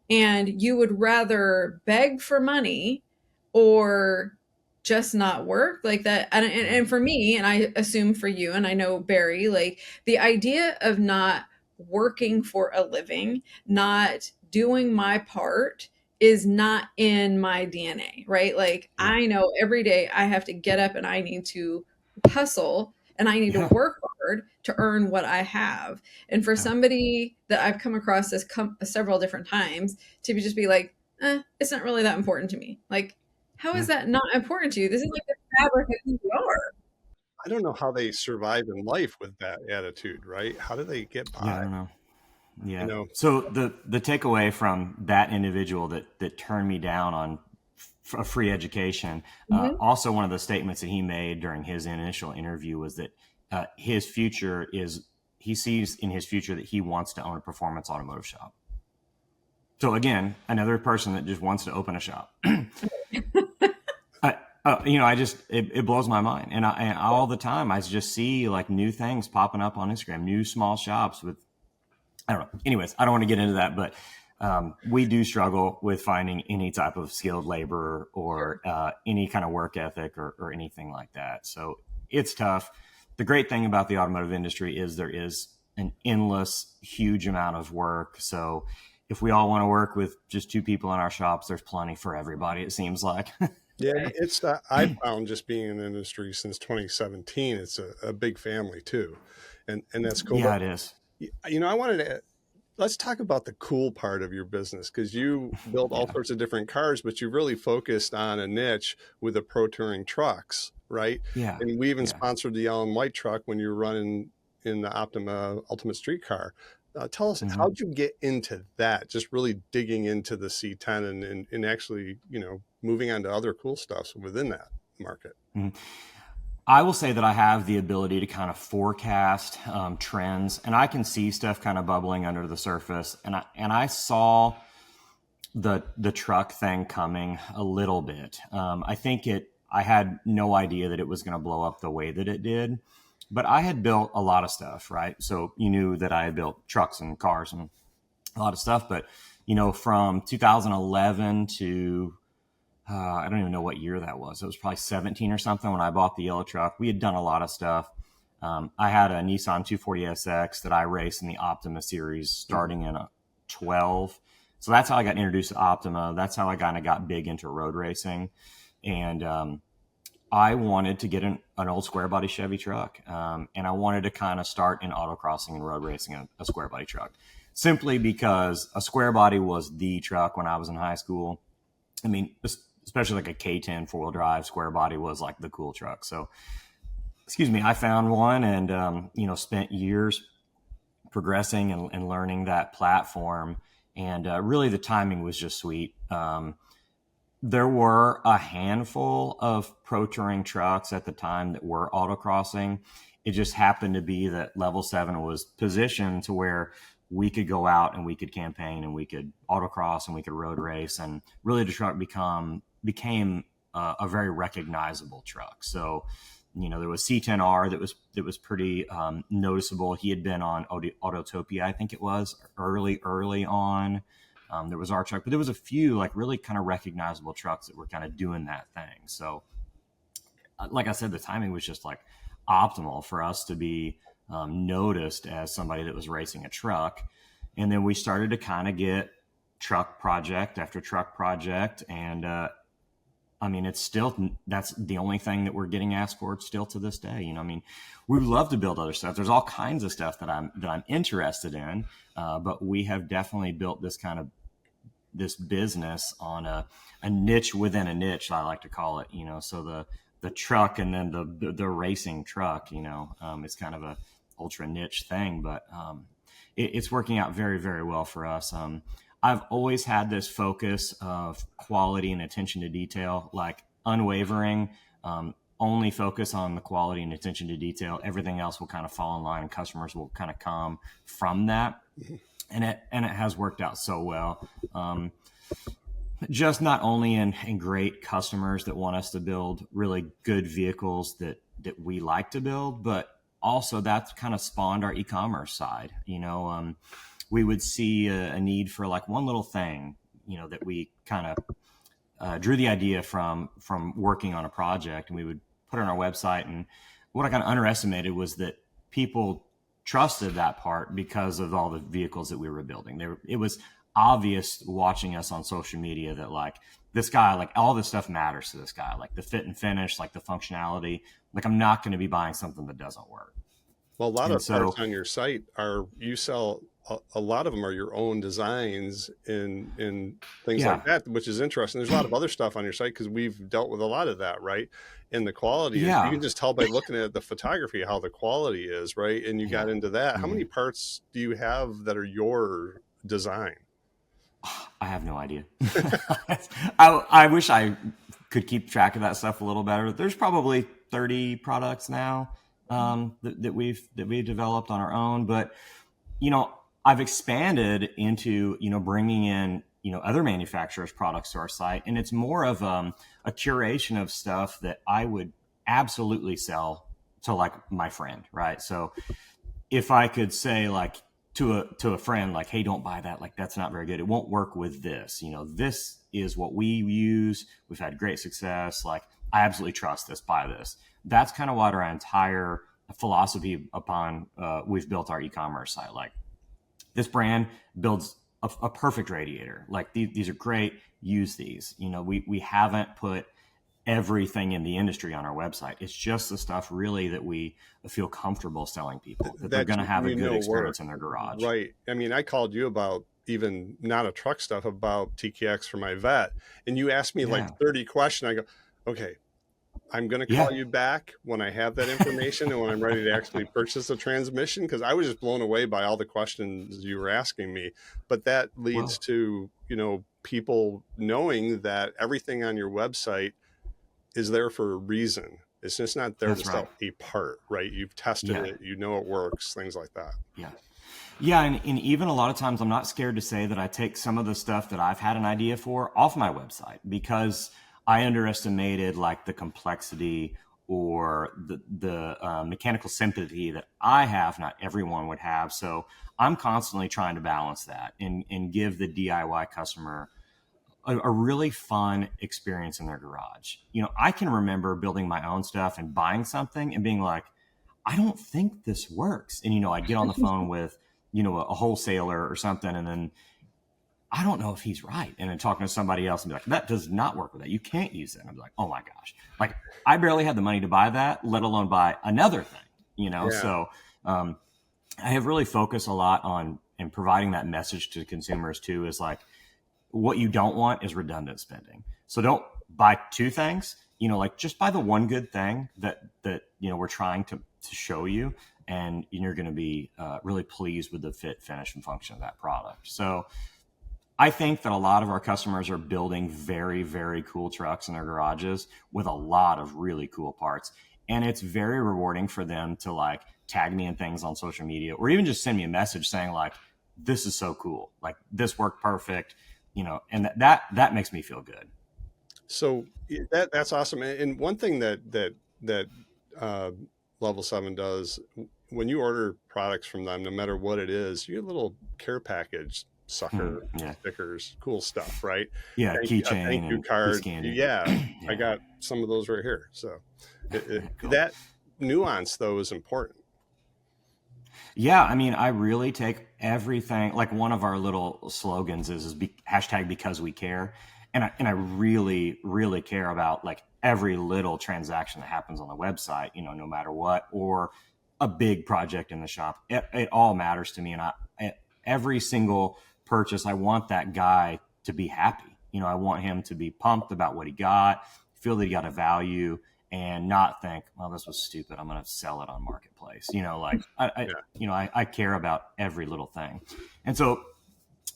and you would rather beg for money or just not work like that. And for me, and I assume for you, and I know Barry, like the idea of not working for a living, not doing my part is not in my DNA, right? Like I know every day I have to get up and I need to hustle and I need to work hard to earn what I have. And for somebody that I've come across this several different times to just be like, it's not really that important to me. Like, how is that not important to you? This is like the fabric of who you are. I don't know how they survive in life with that attitude, right? How do they get by? I don't know. Yeah. So the takeaway from that individual that turned me down on a free education, also one of the statements that he made during his initial interview was that his future is, he sees in his future that he wants to own a performance automotive shop. So again, another person that just wants to open a shop. It blows my mind. And all the time I just see like new things popping up on Instagram, new small shops with, I don't know. Anyways, I don't want to get into that, but we do struggle with finding any type of skilled labor or any kind of work ethic or anything like that. So it's tough. The great thing about the automotive industry is there is an endless, huge amount of work. So if we all want to work with just two people in our shops, there's plenty for everybody, it seems like. Yeah, it's I found just being in the industry since 2017, it's a big family too. And that's cool. Yeah, it is. I wanted to, let's talk about the cool part of your business, because you build all sorts of different cars, but you really focused on a niche with the pro touring trucks, right? Yeah. And we even sponsored the yellow and white truck when you were running in the Optima Ultimate Street Car. Tell us, how'd you get into that? Just really digging into the C10 and actually, moving on to other cool stuff within that market. I will say that I have the ability to kind of forecast trends, and I can see stuff kind of bubbling under the surface. And I saw the truck thing coming a little bit. I had no idea that it was going to blow up the way that it did, but I had built a lot of stuff, right? So you knew that I had built trucks and cars and a lot of stuff, but from 2011 to I don't even know what year that was. It was probably 17 or something when I bought the yellow truck. We had done a lot of stuff. I had a Nissan 240SX that I raced in the Optima series starting in 12. So that's how I got introduced to Optima. That's how I kind of got big into road racing. And I wanted to get an old square body Chevy truck. And I wanted to kind of start in autocrossing and road racing a square body truck, simply because a square body was the truck when I was in high school. I mean, especially like a K10 four-wheel drive square body was like the cool truck. So, I found one and, spent years progressing and learning that platform. And really the timing was just sweet. There were a handful of pro touring trucks at the time that were autocrossing. It just happened to be that Level 7 was positioned to where we could go out and we could campaign and we could autocross and we could road race. And really the truck became a very recognizable truck. So, there was C10R that was pretty noticeable. He had been on Autotopia, I think it was, early on. There was our truck, but there was a few like really kind of recognizable trucks that were kind of doing that thing. So like I said, the timing was just like optimal for us to be noticed as somebody that was racing a truck. And then we started to get truck project after truck project. And it's still, that's the only thing that we're getting asked for still to this day. We would love to build other stuff. There's all kinds of stuff that I'm interested in. But we have definitely built this business on a niche within a niche, I like to call it, so the truck and then the racing truck, it's kind of a ultra niche thing, but it's working out very, very well for us. I've always had this focus of quality and attention to detail, like unwavering, only focus on the quality and attention to detail. Everything else will kind of fall in line and customers will kind of come from that. And it has worked out so well. Just not only in great customers that want us to build really good vehicles that we like to build, but also that's kind of spawned our e-commerce side. We would see a need for like one little thing, that we kind of drew the idea from working on a project, and we would put it on our website. And what I kind of underestimated was that people trusted that part because of all the vehicles that we were building. It was obvious watching us on social media that like this guy, like all this stuff matters to this guy, like the fit and finish, like the functionality. Like I'm not going to be buying something that doesn't work. Well, a lot of parts on your site you sell a lot of them are your own designs in things like that, which is interesting. There's a lot of other stuff on your site because we've dealt with a lot of that, right? And the quality, you can just tell by looking at the photography how the quality is, right? And you got into that. How many parts do you have that are your design? I have no idea. I wish I could keep track of that stuff a little better. There's probably 30 products now that we've developed on our own, but I've expanded into, bringing in, other manufacturers' products to our site. And it's more of a curation of stuff that I would absolutely sell to like my friend, right? So if I could say like to a friend, like, hey, don't buy that. Like, that's not very good. It won't work with this. This is what we use. We've had great success. Like, I absolutely trust this. Buy this. That's kind of what our entire philosophy upon we've built our e-commerce site. Like, this brand builds a perfect radiator. Like these are great. Use these. We haven't put everything in the industry on our website. It's just the stuff really that we feel comfortable selling people, that they're going to have a good experience in their garage. Right. I called you about even not a truck stuff, about TKX for my vet. And you asked me like 30 questions. I go, okay, I'm going to call you back when I have that information and when I'm ready to actually purchase a transmission, because I was just blown away by all the questions you were asking me. But that leads to, people knowing that everything on your website is there for a reason. It's just not there to sell a part, right? You've tested it, it works, things like that. Yeah. And even a lot of times I'm not scared to say that I take some of the stuff that I've had an idea for off my website, because I underestimated like the complexity or the mechanical sympathy that I have, not everyone would have. So I'm constantly trying to balance that and give the DIY customer a really fun experience in their garage. I can remember building my own stuff and buying something and being like, I don't think this works. And, I'd get on the phone with, a wholesaler or something, and then I don't know if he's right. And then talking to somebody else and be like, that does not work with that. You can't use it. And I'm like, oh my gosh. Like, I barely had the money to buy that, let alone buy another thing, So I have really focused a lot on and providing that message to consumers too, is like, what you don't want is redundant spending. So don't buy two things, like just buy the one good thing that we're trying to show you, and you're going to be really pleased with the fit, finish, and function of that product. So I think that a lot of our customers are building very, very cool trucks in their garages with a lot of really cool parts. And it's very rewarding for them to like tag me in things on social media or even just send me a message saying like, this is so cool. Like this worked perfect, and that makes me feel good. So that's awesome. And one thing that uh, Level 7 does, when you order products from them, no matter what it is, you get a little care package, sucker stickers, cool stuff, right? Yeah, keychain, thank you and card. candy. Yeah, I got some of those right here. So Cool. that nuance though is important. Yeah, I mean, I really take everything. Like one of our little slogans is hashtag because we care, and I really really care about like every little transaction that happens on the website. No matter what, or a big project in the shop, it all matters to me. And every single purchase, I want that guy to be happy. I want him to be pumped about what he got, feel that he got a value, and not think, well, this was stupid, I'm going to sell it on Marketplace. I care about every little thing. And so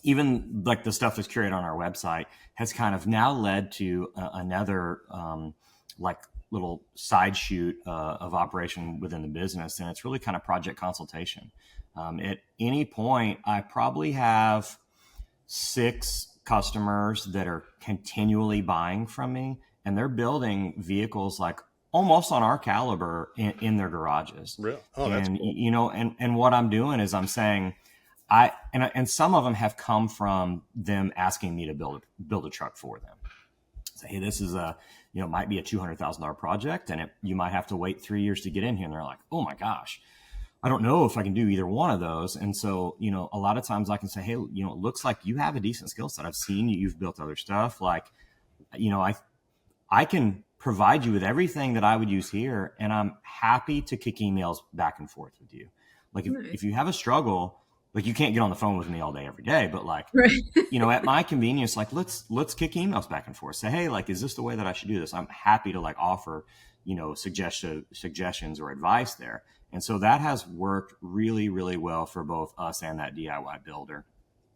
even like the stuff that's curated on our website has kind of now led to another like little side shoot of operation within the business. And it's really kind of project consultation. At any point, I probably have 6 customers that are continually buying from me, and they're building vehicles like almost on our caliber in their garages. Really? Oh, that's And cool. and what I'm doing is I'm saying and some of them have come from them asking me to build a truck for them. Say, hey, this is might be a $200,000 project, and you might have to wait 3 years to get in here. And they're like, oh my gosh, I don't know if I can do either one of those. And so, a lot of times I can say, hey, it looks like you have a decent skill set. I've seen you've built other stuff. Like, I can provide you with everything that I would use here. And I'm happy to kick emails back and forth with you. Like if you have a struggle, like you can't get on the phone with me all day, every day, but like, Right. at my convenience, like let's kick emails back and forth. Say, hey, like, is this the way that I should do this? I'm happy to like offer, suggestions or advice there. And so that has worked really, really well for both us and that DIY builder.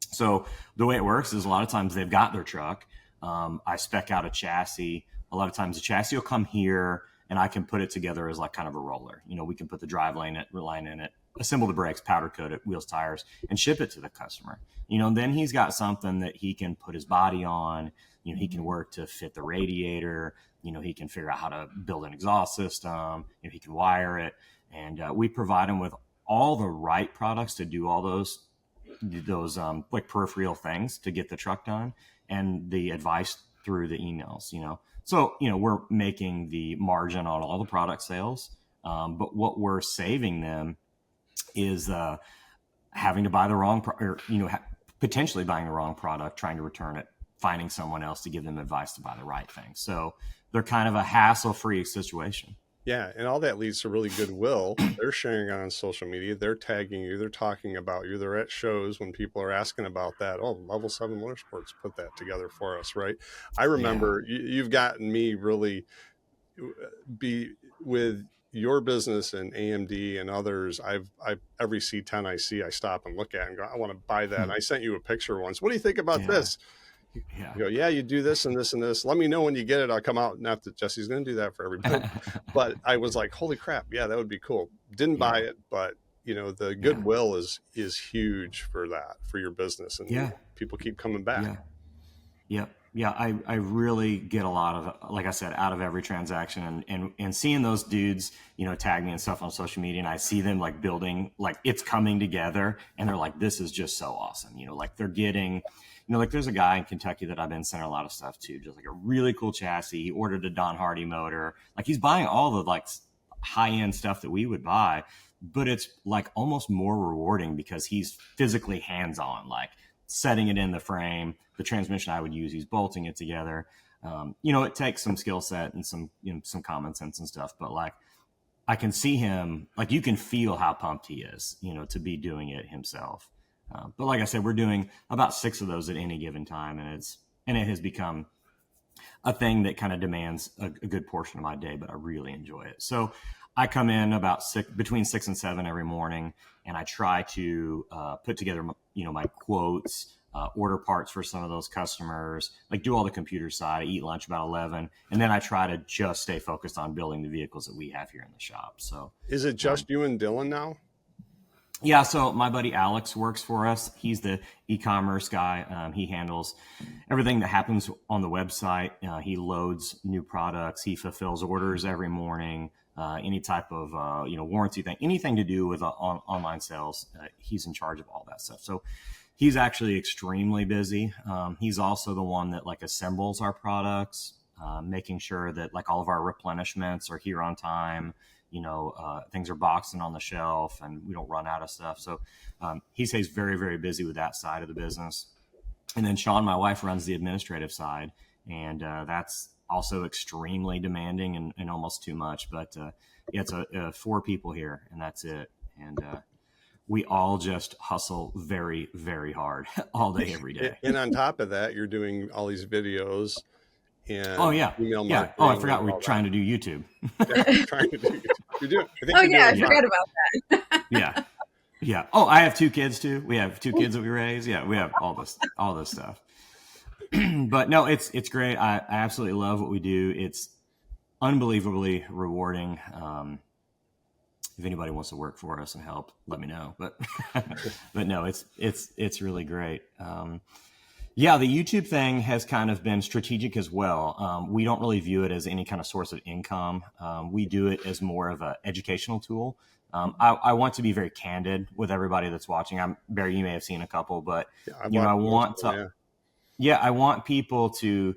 So the way it works is a lot of times they've got their truck. I spec out a chassis. A lot of times the chassis will come here and I can put it together as like kind of a roller. We can put the drive line in it, assemble the brakes, powder coat it, wheels, tires, and ship it to the customer. Then he's got something that he can put his body on. He can work to fit the radiator. He can figure out how to build an exhaust system. He can wire it. And we provide them with all the right products to do all those like peripheral things to get the truck done, and the advice through the emails. So we're making the margin on all the product sales, but what we're saving them is having to buy the wrong potentially buying the wrong product, trying to return it, finding someone else to give them advice to buy the right thing. So they're kind of a hassle-free situation. Yeah, and all that leads to really goodwill. They're sharing on social media. They're tagging you. They're talking about you. They're at shows when people are asking about that. Oh, Level 7 Motorsports put that together for us, right? I remember you've gotten me really be with your business and AMD and others. I've every C10 I see, I stop and look at and go, I want to buy that. And I sent you a picture once. What do you think about this? Yeah. You go, yeah, you do this and this and this. Let me know when you get it. I'll come out. Not that Jesse's going to do that for everybody, but I was like, holy crap. Yeah, that would be cool. Didn't buy it, but the goodwill is huge for that, for your business. And people keep coming back. Yeah. I really get a lot of, like I said, out of every transaction, and seeing those dudes, tag me and stuff on social media, and I see them like building, like it's coming together, and they're like, this is just so awesome. Like they're getting, like there's a guy in Kentucky that I've been sending a lot of stuff to, just like a really cool chassis. He ordered a Don Hardy motor. Like he's buying all the like high end stuff that we would buy, but it's like almost more rewarding because he's physically hands on, like setting it in the frame, the transmission I would use, he's bolting it together. It takes some skill set and some common sense and stuff, but like I can see him, like you can feel how pumped he is, to be doing it himself. But like I said, we're doing about 6 of those at any given time, and it has become a thing that kind of demands a good portion of my day, but I really enjoy it. So I come in about between 6 and 7 every morning, and I try to put together, my quotes, order parts for some of those customers, like do all the computer side. I eat lunch about 11, and then I try to just stay focused on building the vehicles that we have here in the shop. So is it just you and Dylan now? yeah, so my buddy Alex works for us. He's the e-commerce guy. He handles everything that happens on the website. He loads new products. He fulfills orders every morning. Any type of warranty thing, anything to do with online sales, he's in charge of all that stuff. So he's actually extremely busy. He's also the one that like assembles our products, making sure that like all of our replenishments are here on time. Things are boxed and on the shelf and we don't run out of stuff. So he stays very, very busy with that side of the business. And then Sean, my wife, runs the administrative side. And that's also extremely demanding and almost too much. But it's 4 people here and that's it. And we all just hustle very, very hard all day, every day. And on top of that, you're doing all these videos. And email marketing. Oh, I forgot we're trying to do YouTube. Trying to do YouTube. You're doing, I forgot about that. Yeah. Oh, I have 2 kids too. We have 2 kids that we raise. Yeah, we have all this stuff. But no, it's great. I absolutely love what we do. It's unbelievably rewarding. If anybody wants to work for us and help, let me know. But but no, it's really great. Yeah, the YouTube thing has kind of been strategic as well. We don't really view it as any kind of source of income. We do it as more of an educational tool. I want to be very candid with everybody that's watching. Barry, you may have seen a couple, but I want people to.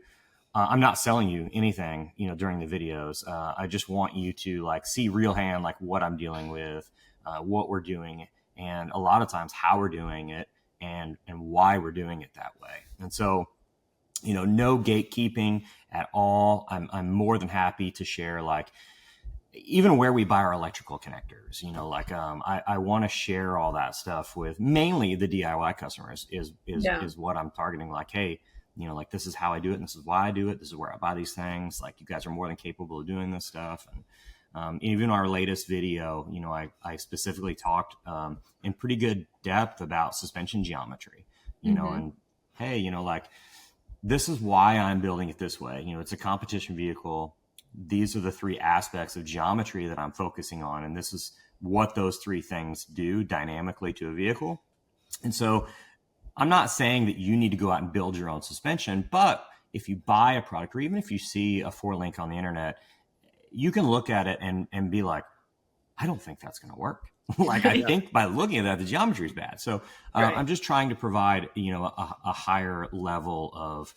I'm not selling you anything, during the videos. I just want you to like see real hand, like what I'm dealing with, what we're doing, and a lot of times how we're doing it. And why we're doing it that way. And so, no gatekeeping at all. I'm more than happy to share like even where we buy our electrical connectors, I want to share all that stuff with mainly the DIY customers is what I'm targeting. Like, hey, like this is how I do it. And this is why I do it. This is where I buy these things. Like you guys are more than capable of doing this stuff. And even our latest video, I specifically talked in pretty good depth about suspension geometry, and hey, like this is why I'm building it this way. It's a competition vehicle. These are the 3 aspects of geometry that I'm focusing on. And this is what those 3 things do dynamically to a vehicle. And so I'm not saying that you need to go out and build your own suspension, but if you buy a product or even if you see a 4 link on the internet, you can look at it and be like, I don't think that's going to work. I think by looking at that, the geometry is bad. So I'm just trying to provide, a higher level of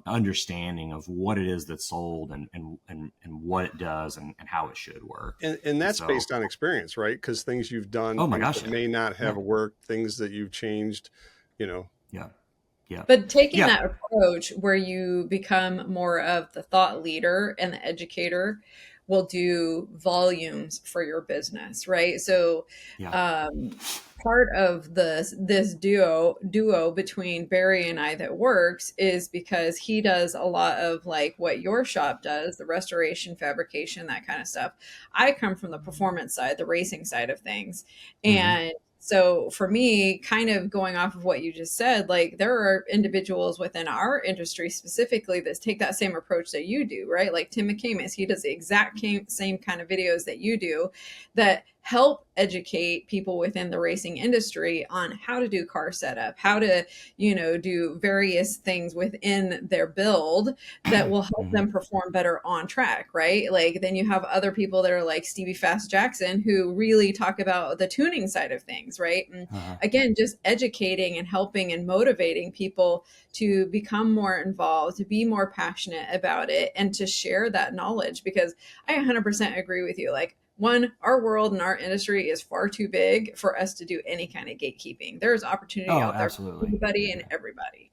understanding of what it is that's sold and what it does and how it should work. And that's based on experience, right? Because things you've done that may not have worked, things that you've changed, Yeah. But taking that approach where you become more of the thought leader and the educator will do volumes for your business, right? So part of this duo between Barry and I that works is because he does a lot of like what your shop does, the restoration, fabrication, that kind of stuff. I come from the performance side, the racing side of things. And so for me, kind of going off of what you just said, like there are individuals within our industry specifically that take that same approach that you do, right? Like Tim McCamus, he does the exact same kind of videos that you do that help educate people within the racing industry on how to do car setup, how to, do various things within their build that will help them perform better on track, right? Like then you have other people that are like Stevie Fast Jackson who really talk about the tuning side of things, right? And again, just educating and helping and motivating people to become more involved, to be more passionate about it, and to share that knowledge, because I 100% agree with you. Like, one, our world and our industry is far too big for us to do any kind of gatekeeping. There's opportunity out there for anybody and everybody.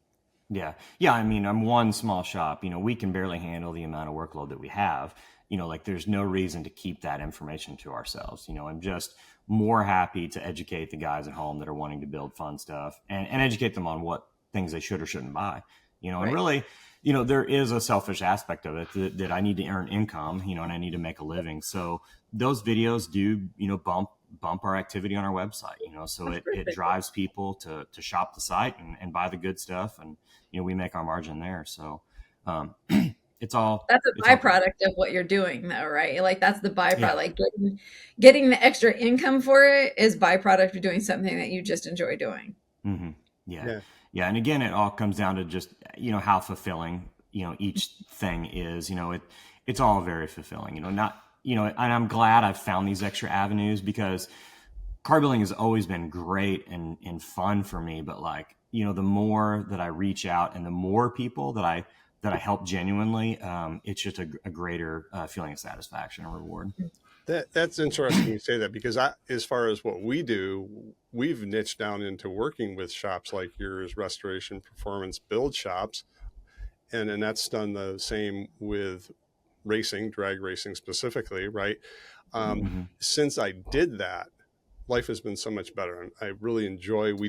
Yeah. I mean, I'm one small shop. We can barely handle the amount of workload that we have. There's no reason to keep that information to ourselves. I'm just more happy to educate the guys at home that are wanting to build fun stuff and educate them on what things they should or shouldn't buy. And really, there is a selfish aspect of it that I need to earn income, and I need to make a living. So those videos do, bump our activity on our website, so it drives people to shop the site and buy the good stuff. And, we make our margin there. So, it's all, That's a it's all good. byproduct of what you're doing though, right? Like that's the byproduct, Yeah. like getting the extra income for it is byproduct of doing something that you just enjoy doing. Mm-hmm. Yeah. Yeah. And again, it all comes down to just, how fulfilling, each thing is, it's all very fulfilling, not, and I'm glad I've found these extra avenues, because car building has always been great and fun for me. But like, the more that I reach out and the more people that I help genuinely, it's just a greater feeling of satisfaction and reward. That's interesting you say that, because as far as what we do, we've niched down into working with shops like yours, restoration, performance, build shops. And that's done the same with racing, drag racing specifically, right? Since I did that, life has been so much better. And I really enjoy, we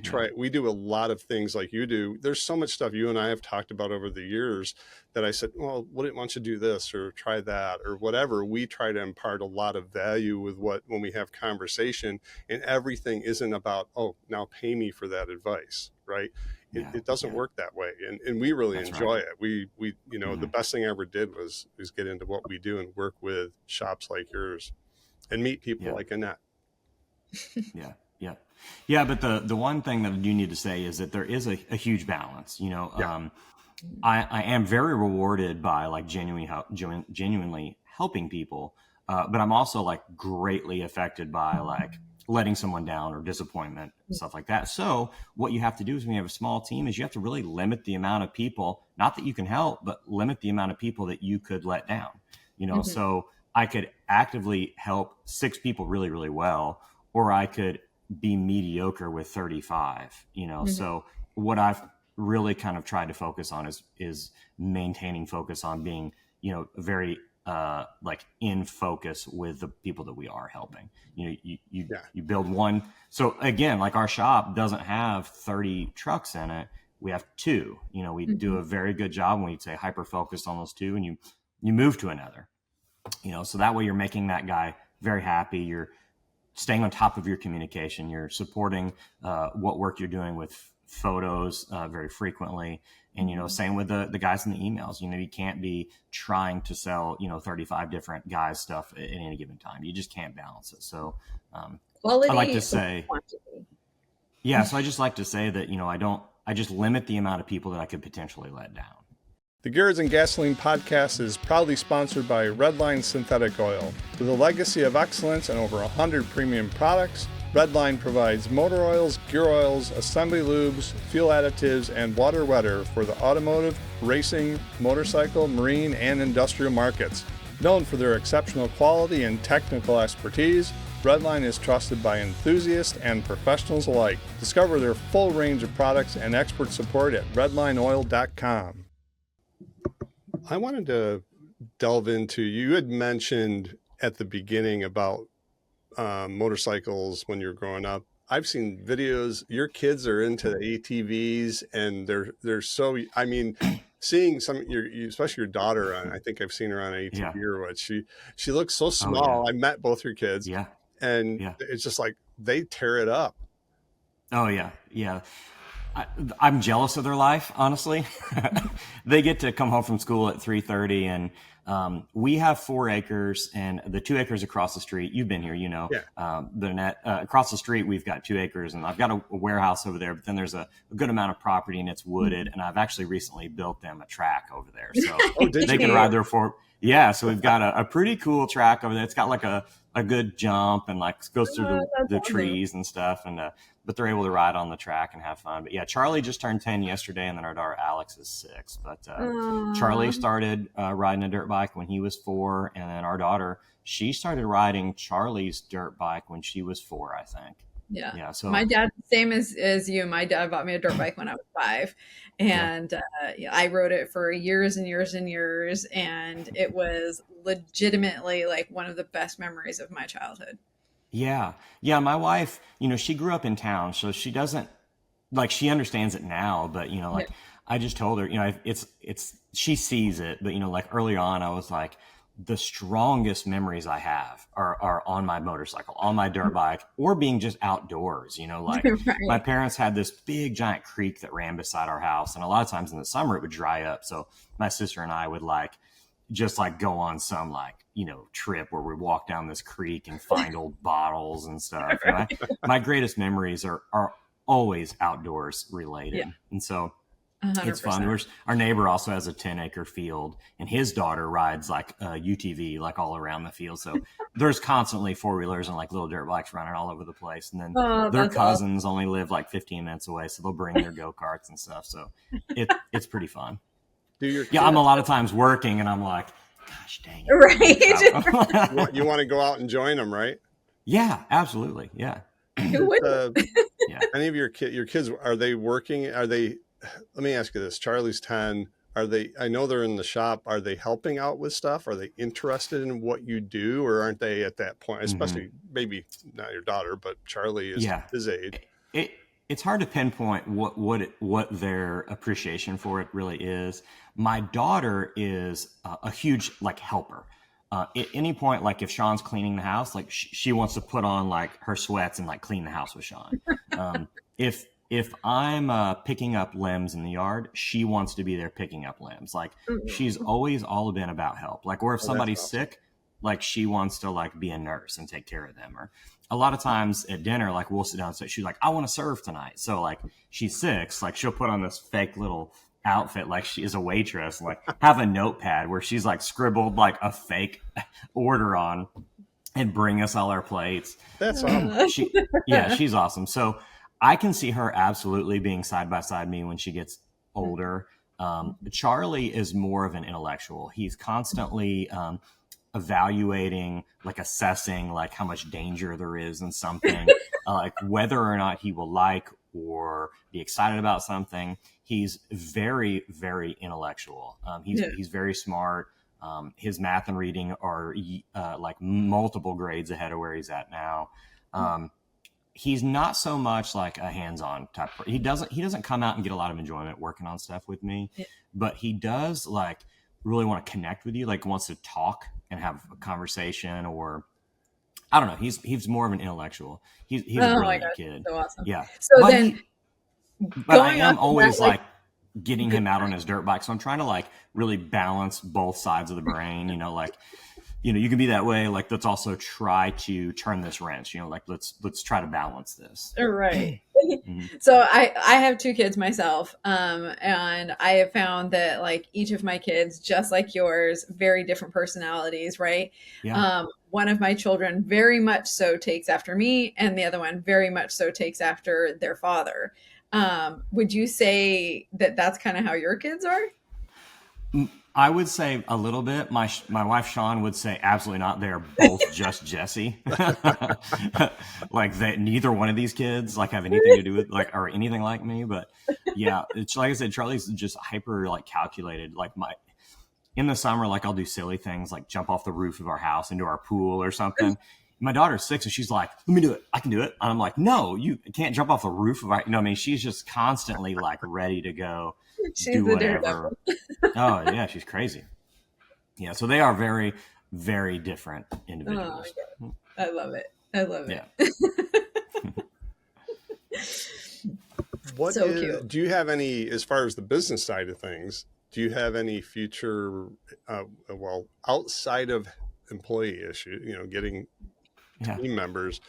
do a lot of things like you do. There's so much stuff you and I have talked about over the years that I said, well, why don't you do this or try that or whatever. We try to impart a lot of value with when we have conversation, and everything isn't about, oh, now pay me for that advice, right? It doesn't work that way. And we really enjoy it. We the best thing I ever did was get into what we do and work with shops like yours and meet people like Annette. Yeah. But the one thing that I do need to say is that there is a huge balance. I am very rewarded by like genuinely helping people, but I'm also like greatly affected by like letting someone down or disappointment, stuff like that. So what you have to do is, when you have a small team, is you have to really limit the amount of people, not that you can help, but limit the amount of people that you could let down. So I could actively help 6 people really, really well, or I could be mediocre with 35, So what I've really kind of tried to focus on is maintaining focus on being, very like in focus with the people that we are helping. You build one. So again, like our shop doesn't have 30 trucks in it. We have 2. We do a very good job when we say hyper focused on those 2, and you move to another. So that way you're making that guy very happy. You're staying on top of your communication. You're supporting what work you're doing with photos very frequently. And, same with the guys in the emails. You can't be trying to sell, 35 different guys stuff at any given time. You just can't balance it. So quality, I like to say, so I just like to say that, I just limit the amount of people that I could potentially let down. The Gearheads and Gasoline podcast is proudly sponsored by Redline Synthetic Oil. With a legacy of excellence and over 100 premium products, Redline provides motor oils, gear oils, assembly lubes, fuel additives, and water wetter for the automotive, racing, motorcycle, marine, and industrial markets. Known for their exceptional quality and technical expertise, Redline is trusted by enthusiasts and professionals alike. Discover their full range of products and expert support at redlineoil.com. I wanted to delve into, you had mentioned at the beginning about motorcycles when you were growing up. I've seen videos, your kids are into the ATVs, and they're so, seeing especially your daughter on, I think I've seen her on an ATV or what, she looks so small. I met both your kids and it's just like, they tear it up. Oh yeah. I'm jealous of their life, honestly. They get to come home from school at 3:30, and we have 4 acres, and the 2 acres across the street, you've been here, across the street, we've got 2 acres, and I've got a warehouse over there, but then there's a good amount of property, and it's wooded, and I've actually recently built them a track over there. So they can ride their 4. Yeah. So we've got a pretty cool track over there. It's got like a good jump and like goes through the trees and stuff. And, but they're able to ride on the track and have fun. But yeah, Charlie just turned 10 yesterday, and then our daughter Alex is 6. But Charlie started riding a dirt bike when he was 4. And then our daughter, she started riding Charlie's dirt bike when she was 4, I think. Yeah. So my dad, same as you, my dad bought me a dirt bike when I was 5, and I rode it for years and years and years. And it was legitimately like one of the best memories of my childhood. Yeah. My wife, she grew up in town, so she doesn't she understands it now, but I just told her, she sees it, but like early on I was like, the strongest memories I have are on my motorcycle, on my dirt bike, or being just outdoors. Like Right. my parents had this big giant creek that ran beside our house, and a lot of times in the summer it would dry up. So my sister and I would just go on some trip where we walk down this creek and find old bottles and stuff. Right. My greatest memories are always outdoors related. Yeah. And so 100%. it's fun. Our neighbor also has a 10-acre field, and his daughter rides a UTV all around the field. So there's constantly 4-wheelers and little dirt bikes running all over the place. And then their cousins only live 15 minutes away, so they'll bring their go-karts and stuff. So it's pretty fun. I'm a lot of times working, and I'm like, gosh dang it. Right. You want to go out and join them, right? Yeah, absolutely. Yeah. Who wouldn't? Yeah. Any of your kids, are they working? Let me ask you this. Charlie's 10. I know they're in the shop. Are they helping out with stuff? Are they interested in what you do, or aren't they at that point? Especially maybe not your daughter, but Charlie is his age. It's hard to pinpoint what their appreciation for it really is. My daughter is a huge helper. At any point, if Sean's cleaning the house, she wants to put on her sweats and clean the house with Sean. If I'm picking up limbs in the yard, she wants to be there picking up limbs. She's always all been about help. Or if somebody's sick, she wants to be a nurse and take care of them. Or a lot of times at dinner, we'll sit down and say, she's like, I want to serve tonight. So she's 6, she'll put on this fake little outfit she is a waitress, have a notepad where she's scribbled a fake order on and bring us all our plates. That's awesome. She's awesome. So I can see her absolutely being side by side me when she gets older. Charlie is more of an intellectual. He's constantly evaluating, assessing how much danger there is in something, whether or not he will or be excited about something. He's very, very intellectual. He's very smart. His math and reading are multiple grades ahead of where he's at now. He's not so much a hands-on type. He doesn't come out and get a lot of enjoyment working on stuff with me, but he does really want to connect with you. Wants to talk and have a conversation, or I don't know. He's more of an intellectual. He's a brilliant kid. So awesome. Yeah. So but I am always getting him out on his dirt bike. So I'm trying to really balance both sides of the brain, you can be that way. Let's also try to turn this wrench, let's try to balance this. Right. So I have 2 kids myself. And I have found that each of my kids, just like yours, very different personalities, right? Yeah. One of my children very much so takes after me, and the other one very much so takes after their father. Would you say that that's kind of how your kids are? I would say a little bit. My wife Sean would say absolutely not. They're both just Jesse. Neither one of these kids have anything to do with or anything like me. But yeah, it's like I said, Charlie's just hyper calculated. In the summer, I'll do silly things jump off the roof of our house into our pool or something. My daughter's 6 and she's like, let me do it. I can do it. And I'm like, no, you can't jump off the roof of our, she's just constantly ready to go. She's do the whatever. Oh yeah, she's crazy. Yeah, so they are very, very different individuals. Oh, I love it. I love it. Yeah. Cute. Do you have any, as far as the business side of things, do you have any future, outside of employee issue, getting team members,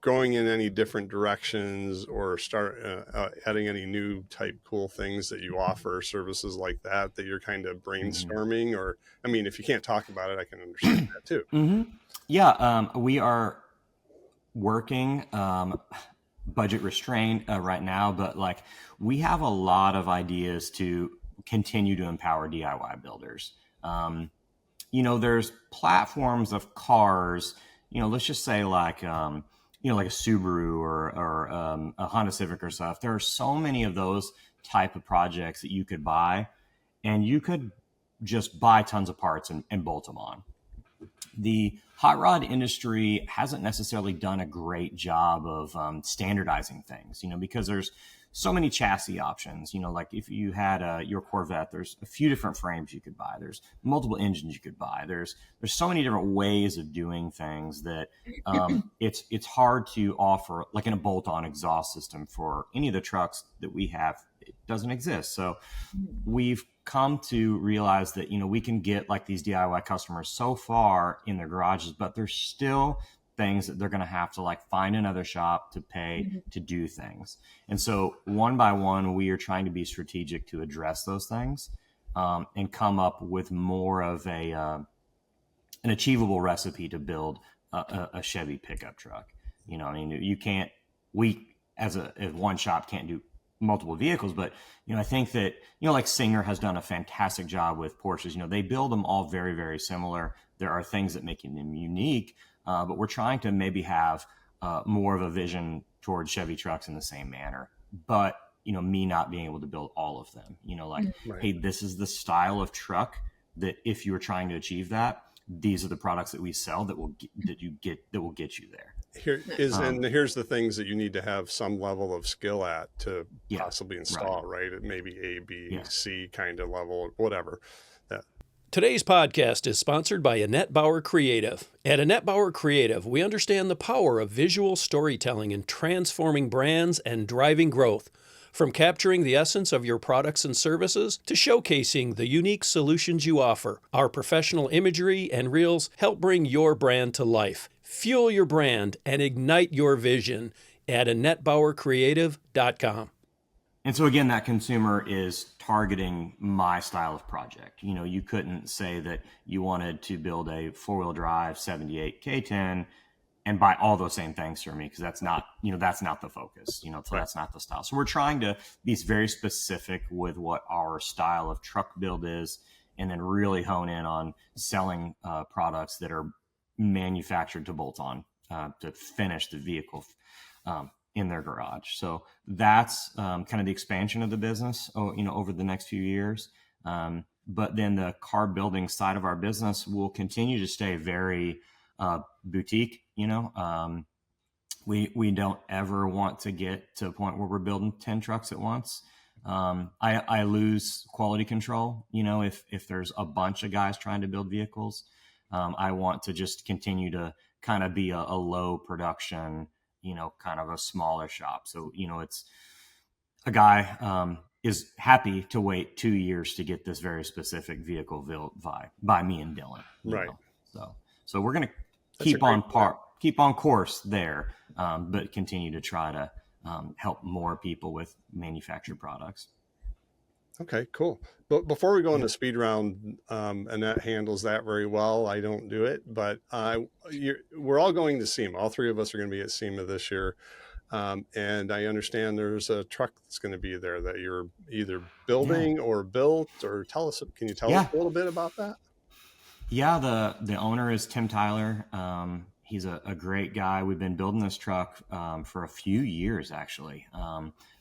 going in any different directions, or start adding any new type cool things that you offer, services like that you're kind of brainstorming? Or, if you can't talk about it, I can understand that too. Mm-hmm. Yeah. We are working, budget restrained right now, but we have a lot of ideas to continue to empower DIY builders. There's platforms of cars, let's just say like a Subaru or a Honda Civic or stuff. There are so many of those type of projects that you could buy, and you could just buy tons of parts and bolt them on. The hot rod industry hasn't necessarily done a great job of standardizing things, because there's so many chassis options. Like if you had your Corvette, there's a few different frames you could buy. There's multiple engines you could buy. There's so many different ways of doing things that it's hard to offer, like in a bolt-on exhaust system for any of the trucks that we have. It doesn't exist. So we've come to realize that, we can get like these DIY customers so far in their garages, but there's still things that they're going to have to like find another shop to pay to do things. And so one by one, we are trying to be strategic to address those things and come up with more of an achievable recipe to build a Chevy pickup truck. We as one shop can't do multiple vehicles, but I think that like Singer has done a fantastic job with Porsches. They build them all very, very similar. There are things that make them unique, but we're trying to maybe have more of a vision towards Chevy trucks in the same manner. But me not being able to build all of them. Right. Hey, this is the style of truck that if you were trying to achieve that, these are the products that we sell that will get you there. And here's the things that you need to have some level of skill at to possibly install, right? It may be A, B, C kind of level, whatever. Today's podcast is sponsored by Annette Bauer Creative. At Annette Bauer Creative, we understand the power of visual storytelling in transforming brands and driving growth. From capturing the essence of your products and services to showcasing the unique solutions you offer, our professional imagery and reels help bring your brand to life. Fuel your brand and ignite your vision at AnnetteBauerCreative.com. And so again, that consumer is targeting my style of project. You couldn't say that you wanted to build a 4-wheel drive 78 K10 and buy all those same things for me, because that's not the focus, so that's not the style. So we're trying to be very specific with what our style of truck build is, and then really hone in on selling products that are manufactured to bolt on to finish the vehicle in their garage. So that's kind of the expansion of the business, over the next few years. But then the car building side of our business will continue to stay very boutique. We don't ever want to get to a point where we're building 10 trucks at once. I lose quality control. If there's a bunch of guys trying to build vehicles, I want to just continue to kind of be a low production, kind of a smaller shop. So, it's a guy is happy to wait 2 years to get this very specific vehicle built by me and Dylan. Right. So we're going to keep on course there, but continue to try to help more people with manufactured products. Okay, cool. But before we go into speed round, Annette handles that very well. I don't do it, but we're all going to SEMA. All three of us are going to be at SEMA this year. And I understand there's a truck that's going to be there that you're either building or built, or can you tell us a little bit about that? Yeah, the owner is Tim Tyler. He's a great guy. We've been building this truck for a few years, actually.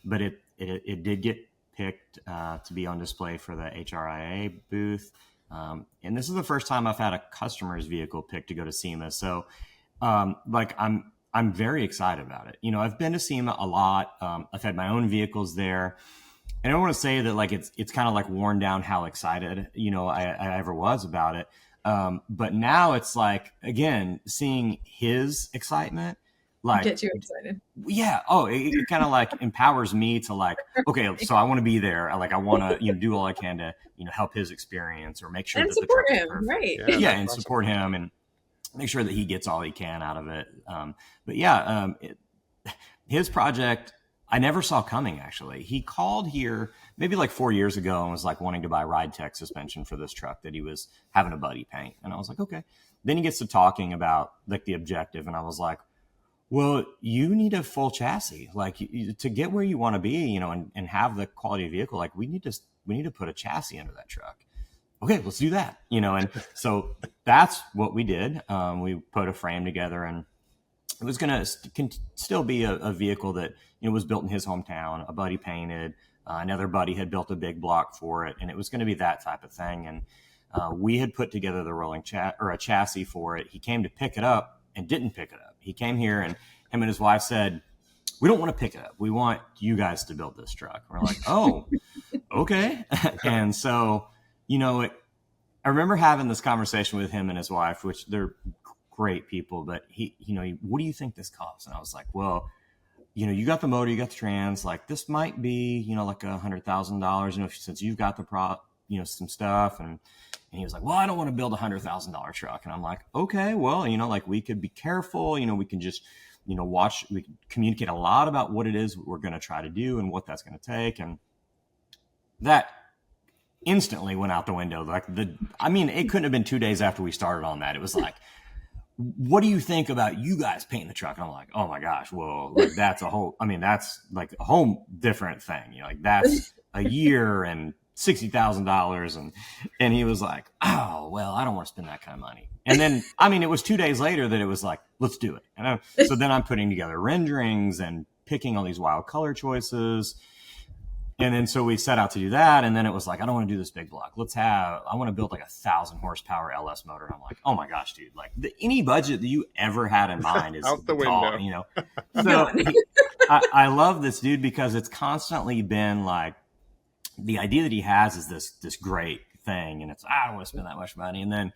But it did get picked to be on display for the HRIA booth. And this is the first time I've had a customer's vehicle picked to go to SEMA. So I'm very excited about it. I've been to SEMA a lot. I've had my own vehicles there. And I don't want to say that like it's kind of like worn down how excited, I ever was about it. But now it's like, again, seeing his excitement, like get you excited. Yeah. Oh, it kind of like empowers me to like, okay, so I want to be there. I want to, do all I can to, help his experience or make sure and that support the him, right? Yeah, and support him and make sure that he gets all he can out of it. His project, I never saw coming, actually. He called here maybe like 4 years ago and was like wanting to buy ride tech suspension for this truck that he was having a buddy paint. And I was like, okay. Then he gets to talking about like the objective. And I was like, well, you need a full chassis, like to get where you want to be, and have the quality of vehicle. Like we need to put a chassis under that truck. Okay, let's do that, and so that's what we did. We put a frame together, and it was going to still be a vehicle that was built in his hometown. A buddy painted, another buddy had built a big block for it, and it was going to be that type of thing. And we had put together the rolling a chassis for it. He came to pick it up and didn't pick it up. He came here, and him and his wife said, we don't want to pick it up. We want you guys to build this truck. We're like, oh, okay. And so, I remember having this conversation with him and his wife, which they're great people, but what do you think this costs? And I was like, well, you got the motor, you got the trans, like this might be, like $100,000, since you've got the some stuff. And he was like, well, I don't want to build $100,000 truck. And I'm like, okay, well, like we could be careful, we can just, we can communicate a lot about what it is we're going to try to do and what that's going to take. And that instantly went out the window. It couldn't have been 2 days after we started on that. It was like, what do you think about you guys painting the truck? And I'm like, oh my gosh, well, that's like a whole different thing. That's a year and $60,000. And he was like, oh, well, I don't want to spend that kind of money. And then, it was 2 days later that it was like, let's do it. And so then I'm putting together renderings and picking all these wild color choices. And then so we set out to do that. And then it was like, I don't want to do this big block. I want to build like 1,000 horsepower LS motor. And I'm like, oh my gosh, dude, like any budget that you ever had in mind is out the window. So I love this dude because it's constantly been like, the idea that he has is this great thing. And it's, I don't want to spend that much money. And then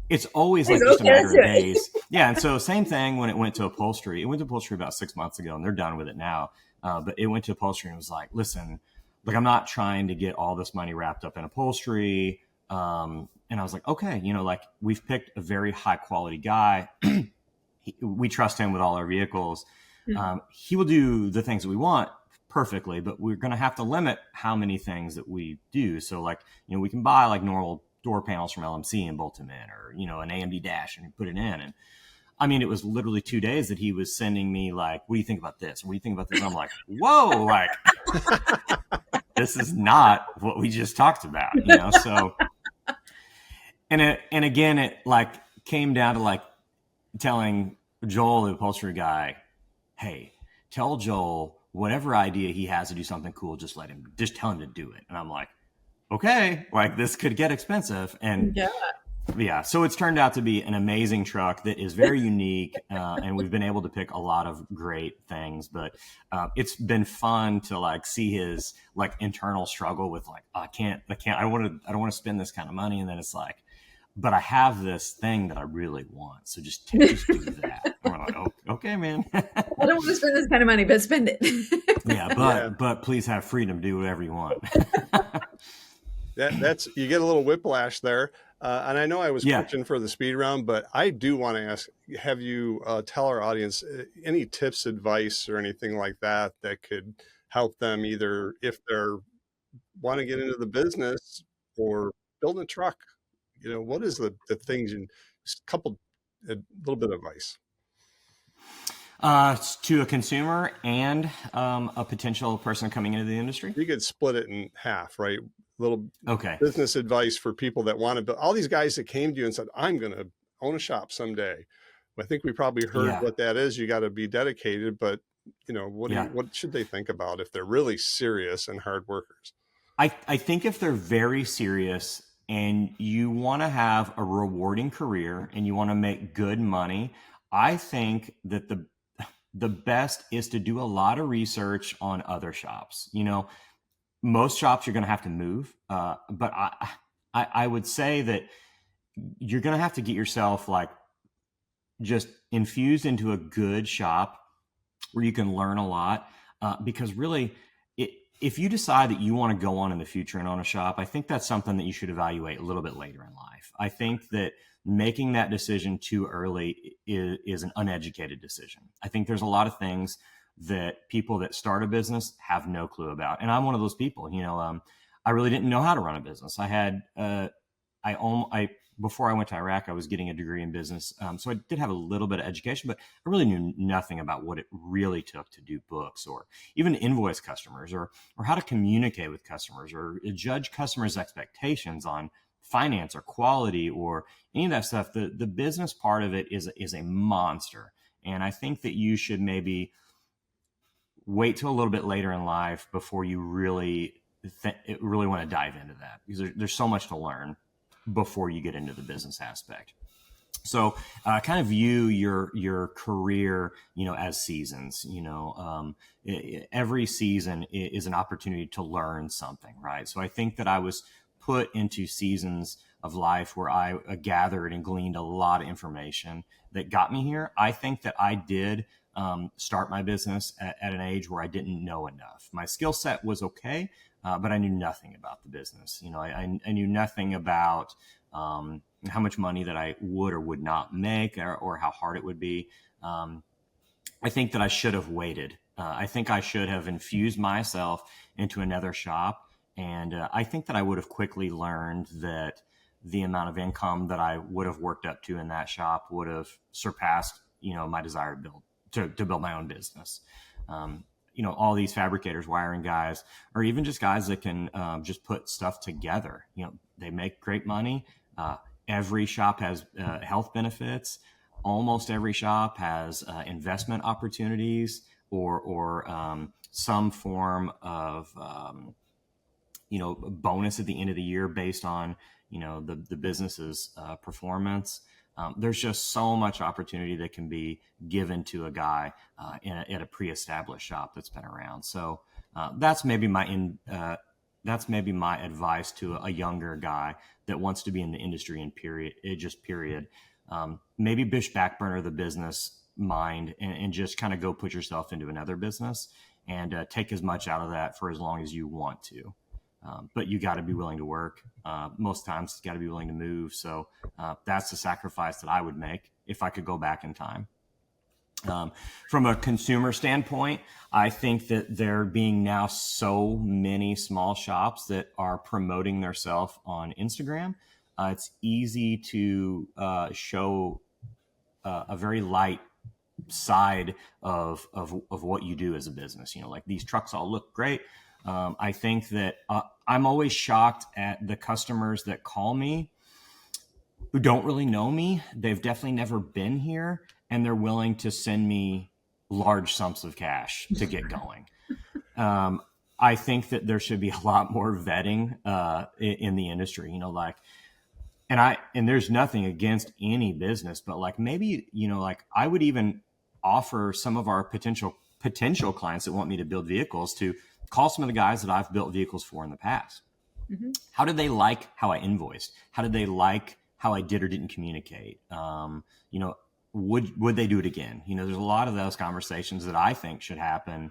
it's always like just a matter of days. Yeah. And so same thing when it went to upholstery. It went to upholstery about 6 months ago and they're done with it now. But it went to upholstery and was like, listen, like, I'm not trying to get all this money wrapped up in upholstery. And I was like, okay, like we've picked a very high quality guy. We trust him with all our vehicles. He will do the things that we want perfectly, but we're going to have to limit how many things that we do. So like, we can buy like normal door panels from LMC and bolt them in, or, an AMD dash and put it in. And it was literally 2 days that he was sending me like, what do you think about this? What do you think about this? And I'm like, whoa, like this is not what we just talked about, so. And again, it like came down to like telling Joel, the upholstery guy, hey, tell Joel whatever idea he has to do something cool, just tell him to do it. And I'm like, okay, like this could get expensive. And yeah, so it's turned out to be an amazing truck that is very unique, and we've been able to pick a lot of great things. But it's been fun to like see his like internal struggle with like, I don't want to spend this kind of money, and then it's like, but I have this thing that I really want, so just do that. And we're like, oh, okay, man. I don't want to spend this kind of money, but spend it. But please have freedom to do whatever you want. That's you get a little whiplash there. And I know I was pitching for the speed round, but I do want to ask, have you tell our audience any tips, advice, or anything like that could help them either if they're want to get into the business or build a truck? What is the things and a little bit of advice? To a consumer and a potential person coming into the industry? You could split it in half, right? Little okay. Business advice for people that want to build. All these guys that came to you and said, I'm going to own a shop someday. I think we probably heard what that is. You got to be dedicated, but what should they think about if they're really serious and hard workers? I think if they're very serious and you want to have a rewarding career and you want to make good money, I think that the best is to do a lot of research on other shops. Most shops you're going to have to move, but I would say that you're going to have to get yourself like just infused into a good shop where you can learn a lot, because really if you decide that you want to go on in the future and own a shop, I think that's something that you should evaluate a little bit later in life. I think that making that decision too early is an uneducated decision. I think there's a lot of things that people that start a business have no clue about. And I'm one of those people, I really didn't know how to run a business. I had, before I went to Iraq, I was getting a degree in business. So I did have a little bit of education, but I really knew nothing about what it really took to do books or even invoice customers or how to communicate with customers or judge customers' expectations on finance or quality or any of that stuff. The business part of it is a monster. And I think that you should maybe wait till a little bit later in life before you really want to dive into that, because there's so much to learn before you get into the business aspect. So kind of view your career, as seasons. Every season is an opportunity to learn something, right? So I think that I was put into seasons of life where I gathered and gleaned a lot of information that got me here. I think that I did start my business at an age where I didn't know enough. My skill set was okay, but I knew nothing about the business. I knew nothing about how much money that I would or would not make, or how hard it would be. I think that I should have waited. I think I should have infused myself into another shop. And I think that I would have quickly learned that the amount of income that I would have worked up to in that shop would have surpassed, my desire to build my own business. All these fabricators, wiring guys, or even just guys that can just put stuff together, they make great money. Every shop has health benefits. Almost every shop has investment opportunities or some form of bonus at the end of the year based on the business's performance. There's just so much opportunity that can be given to a guy at a pre-established shop that's been around. So that's maybe my advice to a younger guy that wants to be in the industry and period. Maybe back burner the business mind and just kind of go put yourself into another business and take as much out of that for as long as you want to. But you got to be willing to work. Most times you got to be willing to move. So that's the sacrifice that I would make if I could go back in time. From a consumer standpoint, I think that there being now so many small shops that are promoting themselves on Instagram, it's easy to show a very light side of what you do as a business. Like these trucks all look great. I think that I'm always shocked at the customers that call me who don't really know me. They've definitely never been here, and they're willing to send me large sums of cash to get going. I think that there should be a lot more vetting in the industry, and there's nothing against any business, but maybe, I would even offer some of our potential clients that want me to build vehicles to call some of the guys that I've built vehicles for in the past. Mm-hmm. How did they like how I invoiced? How did they like how I did or didn't communicate? Would they do it again? There's a lot of those conversations that I think should happen,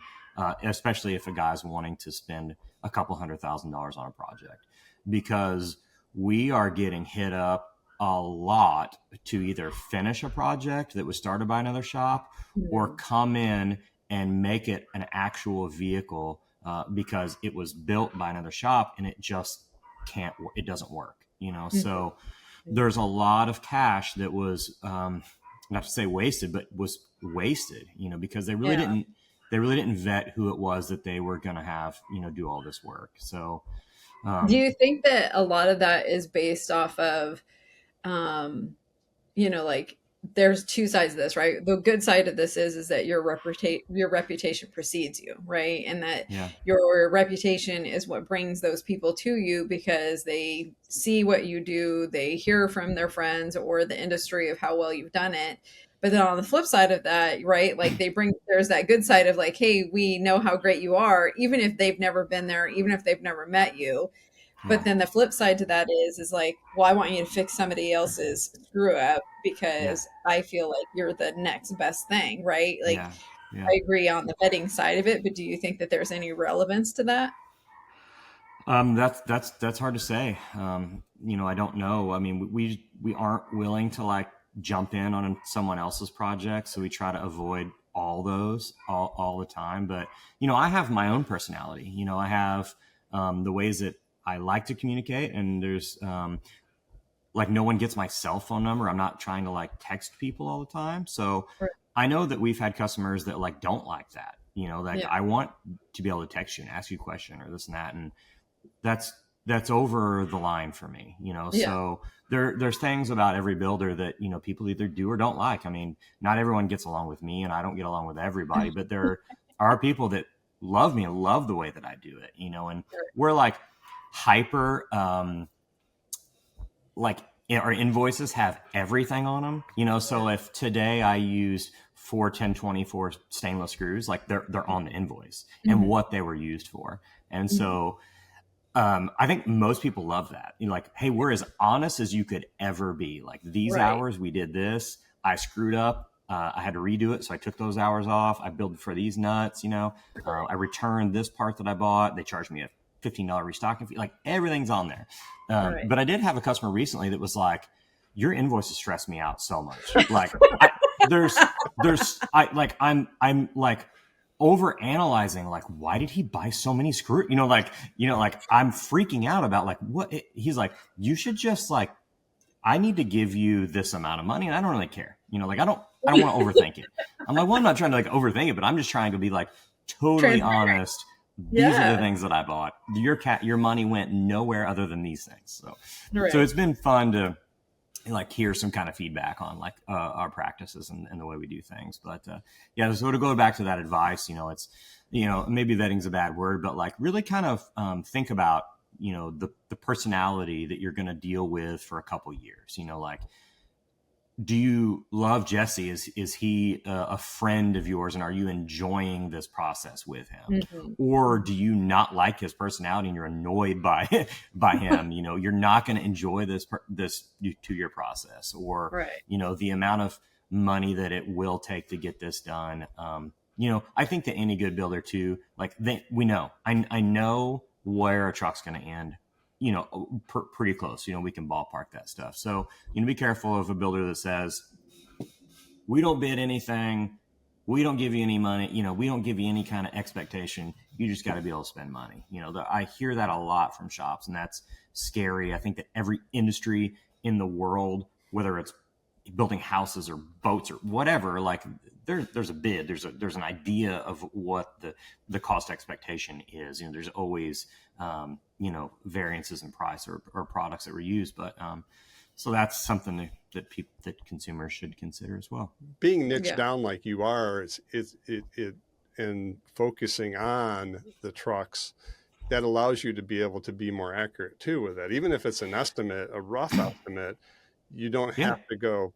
especially if a guy's wanting to spend a couple $100,000 on a project, because we are getting hit up a lot to either finish a project that was started by another shop or come in and make it an actual vehicle because it was built by another shop and it just it doesn't work, So there's a lot of cash that was, not to say wasted, but was wasted, because they really didn't vet who it was that they were going to have, do all this work. So, do you think that a lot of that is based off of, there's two sides of this, right? The good side of this is that your reputation precedes you, right? And that your reputation is what brings those people to you because they see what you do, they hear from their friends or the industry of how well you've done it. But then on the flip side of that, right? There's that good side of hey, we know how great you are, even if they've never been there, even if they've never met you. But then the flip side to that is well, I want you to fix somebody else's screw up because I feel like you're the next best thing, right? I agree on the vetting side of it, but do you think that there's any relevance to that? That's hard to say. I don't know. I mean, we aren't willing to jump in on someone else's project, so we try to avoid all those all the time. But I have my own personality. I have the ways that I like to communicate, and there's no one gets my cell phone number. I'm not trying to text people all the time. So I know that we've had customers that don't like that, I want to be able to text you and ask you a question or this and that. And that's over the line for me, so there's things about every builder that, people either do or don't like. I mean, not everyone gets along with me and I don't get along with everybody, but there are people that love me and love the way that I do it, and we're hyper, our invoices have everything on them. You know, so if today I used 4 1024 stainless screws, like they're on the invoice and what they were used for. And so I think most people love that. You know, like, hey, we're as honest as you could ever be. Like these hours, we did this. I screwed up. I had to redo it. So I took those hours off. I billed for these nuts, you know, I returned this part that I bought. They charged me a $15 restocking fee. Like everything's on there. But I did have a customer recently that was like, your invoices stress me out so much. Like I'm like over analyzing, like, why did he buy so many screws? You know, like I'm freaking out about like he's like, you should just like, I need to give you this amount of money and I don't really care. You know, like I don't want to overthink it. I'm like, well, I'm not trying to like overthink it, but I'm just trying to be like totally honest. These are the things that I bought. Your money went nowhere other than these things. So it's been fun to like hear some kind of feedback on like our practices and the way we do things. But so to go back to that advice, you know, it's, you know, maybe vetting's a bad word, but like really kind of think about, you know, the personality that you're going to deal with for a couple years. You know, like, do you love Jesse? Is he a friend of yours, and are you enjoying this process with him? Or do you not like his personality and you're annoyed by him? You know, you're not going to enjoy this 2-year process, or you know, the amount of money that it will take to get this done. You know, I think that any good builder too, like we know, I know where a truck's going to end. You know, pretty close. You know, we can ballpark that stuff. So, you know, be careful of a builder that says, we don't bid anything. We don't give you any money. You know, we don't give you any kind of expectation. You just got to be able to spend money. You know, I hear that a lot from shops, and that's scary. I think that every industry in the world, whether it's building houses or boats or whatever, like there's a bid, there's an idea of what the cost expectation is. You know, there's always, you know, variances in price or products that were used. But, so that's something that consumers should consider as well. Being niched down like you are, and focusing on the trucks, that allows you to be able to be more accurate too with that. Even if it's an estimate, a rough estimate, you don't have to go,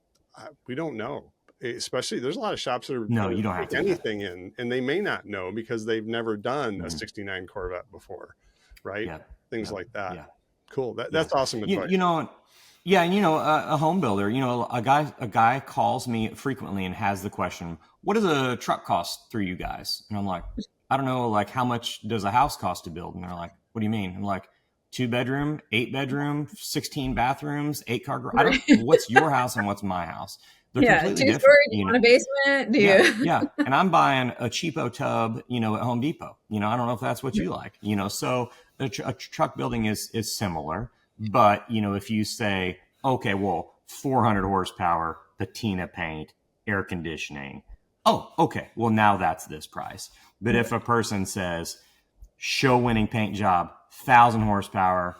we don't know. Especially there's a lot of shops that are you don't have to anything in, and they may not know because they've never done a 69 Corvette before. Right. Things like that. Yeah. Cool. That's awesome advice. You know, and you know, a home builder, you know, a guy calls me frequently and has the question, what does a truck cost through you guys? And I'm like, I don't know, like, how much does a house cost to build? And they're like, what do you mean? I'm like, 2-bedroom, 8-bedroom, 16 bathrooms, 8-car garage. What's your house and what's my house? They're completely different. Do you want a basement? Do you? And I'm buying a cheapo tub, you know, at Home Depot. You know, I don't know if that's what you like, you know, so a truck building is similar. But, you know, if you say, okay, well, 400 horsepower, patina paint, air conditioning. Oh, okay. Well, now that's this price. But if a person says show winning paint job, 1,000 horsepower,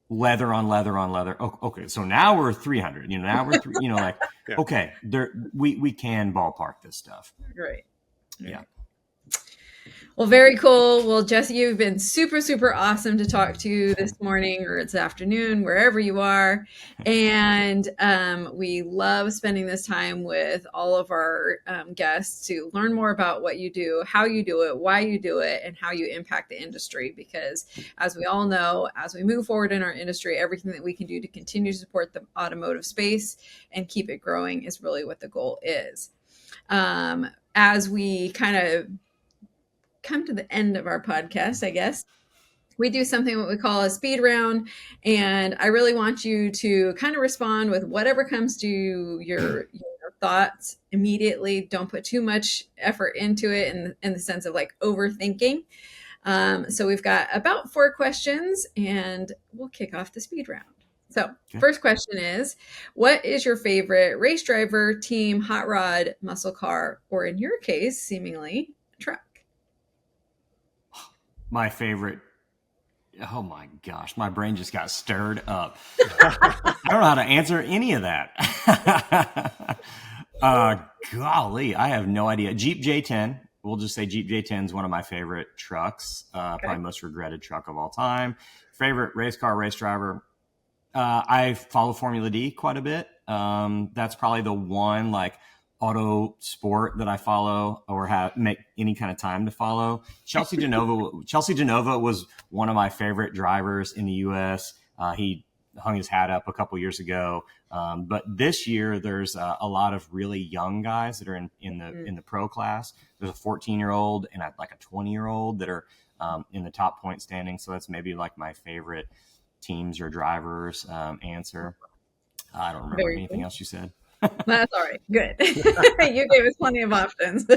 leather on leather on leather. Oh, okay. So now we're 300, you know, now we're, you know, like, okay, we can ballpark this stuff. Right. Yeah. Well, very cool. Well, Jesse, you've been super, super awesome to talk to this morning or it's afternoon, wherever you are. And we love spending this time with all of our guests to learn more about what you do, how you do it, why you do it, and how you impact the industry. Because as we all know, as we move forward in our industry, everything that we can do to continue to support the automotive space and keep it growing is really what the goal is. As we kind of come to the end of our podcast, I guess, we do something what we call a speed round. And I really want you to kind of respond with whatever comes to your thoughts immediately. Don't put too much effort into it in the sense of like overthinking. So we've got about 4 questions and we'll kick off the speed round. So first question is, what is your favorite race driver, team, hot rod, muscle car, or in your case, seemingly, truck? My favorite. Oh my gosh, my brain just got stirred up. I don't know how to answer any of that. Golly, I have no idea. Jeep J10. We'll just say Jeep J10 is one of my favorite trucks. Probably most regretted truck of all time. Favorite race car, race driver. I follow Formula D quite a bit. That's probably the one like auto sport that I follow or make any kind of time to follow. Chelsea Genova was one of my favorite drivers in the U.S. He hung his hat up a couple years ago. But this year, there's a lot of really young guys that are in the pro class. There's a 14-year-old and like a 20-year-old that are in the top point standing. So that's maybe like my favorite teams or drivers answer. I don't remember anything else you said. That's all right. Good. You gave us plenty of options.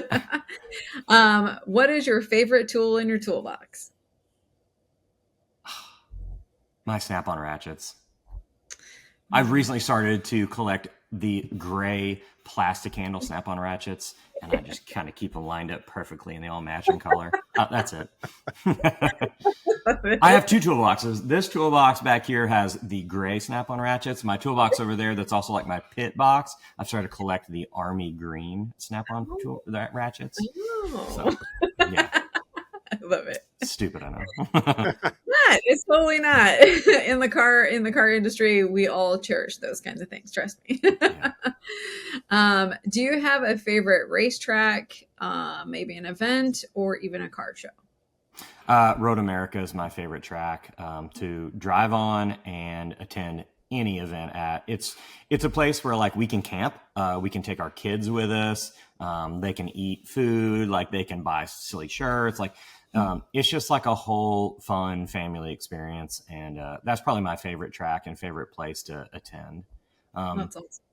What is your favorite tool in your toolbox? My snap-on ratchets. I've recently started to collect the gray plastic handle snap-on ratchets, and I just kind of keep them lined up perfectly, and they all match in color. That's it. I have two toolboxes. This toolbox back here has the gray snap-on ratchets. My toolbox over there, that's also like my pit box, I've started to collect the army green snap-on ratchets. Oh. So, yeah. I love it. Stupid, I know. Not. It's totally not. In the car industry, we all cherish those kinds of things. Trust me. Yeah. Do you have a favorite racetrack, maybe an event, or even a car show? Road America is my favorite track to drive on and attend any event at. It's a place where like we can camp, we can take our kids with us, they can eat food, like they can buy silly shirts, like it's just like a whole fun family experience, and that's probably my favorite track and favorite place to attend. That's awesome.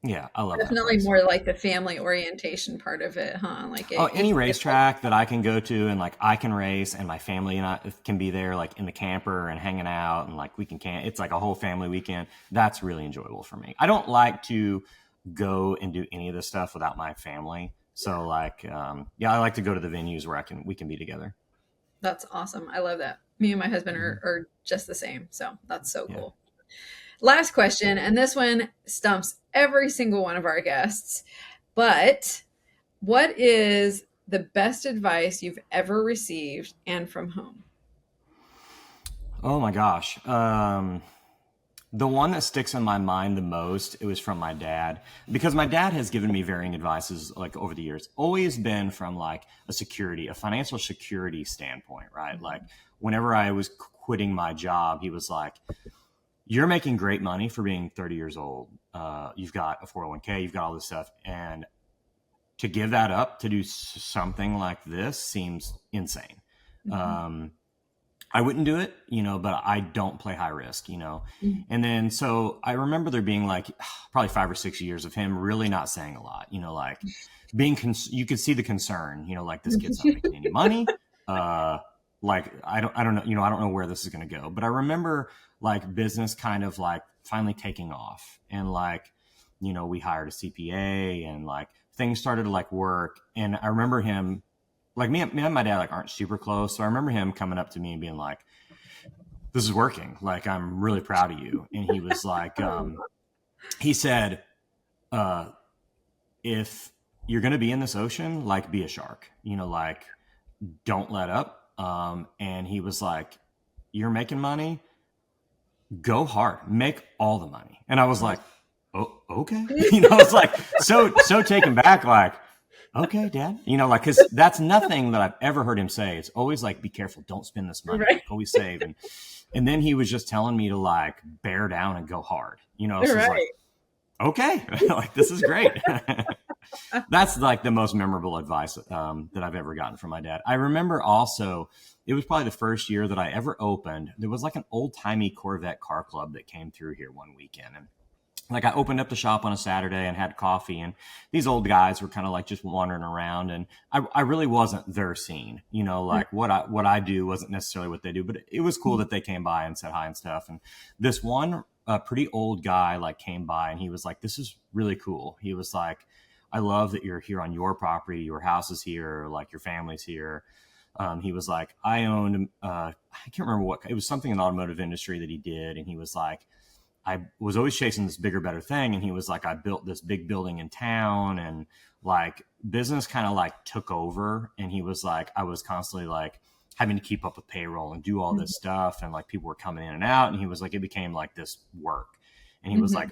Yeah, I love Definitely that more like the family orientation part of it, huh? Like any racetrack that I can go to and like I can race and my family and I can be there like in the camper and hanging out and like we can camp. It's like a whole family weekend. That's really enjoyable for me. I don't like to go and do any of this stuff without my family. So like, I like to go to the venues where we can be together. That's awesome. I love that. Me and my husband are just the same. So that's so cool. Last question, and this one stumps every single one of our guests, but what is the best advice you've ever received and from whom? Oh my gosh. The one that sticks in my mind the most, it was from my dad, because my dad has given me varying advices like over the years, always been from like a financial security standpoint, right? Like whenever I was quitting my job, he was like, you're making great money for being 30 years old. You've got a 401k, you've got all this stuff. And to give that up to do something like this seems insane. Mm-hmm. I wouldn't do it, but I don't play high risk, Mm-hmm. And then, so I remember there being like probably 5 or 6 years of him really not saying a lot, like being, you could see the concern, like this kid's not making any money. Like, I don't know, I don't know where this is going to go, but I remember like business kind of like finally taking off and like, we hired a CPA and like things started to like work. And I remember him, like me and my dad like aren't super close. So I remember him coming up to me and being like, this is working. Like, I'm really proud of you. And he was like, he said, if you're going to be in this ocean, like be a shark, like don't let up. And he was like, you're making money, go hard, make all the money. And I was like, oh, okay. I was like, so taken back, like, okay, Dad, like, cause that's nothing that I've ever heard him say. It's always like, be careful, don't spend this money, right. Always save. And then he was just telling me to like bear down and go hard, so right. Like, okay, like, this is great. That's like the most memorable advice that I've ever gotten from my dad. I remember also, it was probably the first year that I ever opened. There was like an old timey Corvette car club that came through here one weekend. And like I opened up the shop on a Saturday and had coffee, and these old guys were kind of like just wandering around, and I really wasn't their scene, like what I do wasn't necessarily what they do, but it was cool that they came by and said hi and stuff. And this one pretty old guy like came by and he was like, this is really cool. He was like, I love that you're here on your property, your house is here, like your family's here. He was like, I owned, I can't remember what, it was something in the automotive industry that he did. And he was like, I was always chasing this bigger, better thing. And he was like, I built this big building in town and like business kind of like took over. And he was like, I was constantly like having to keep up with payroll and do all this stuff. And like people were coming in and out. And he was like, it became like this work. And he was like,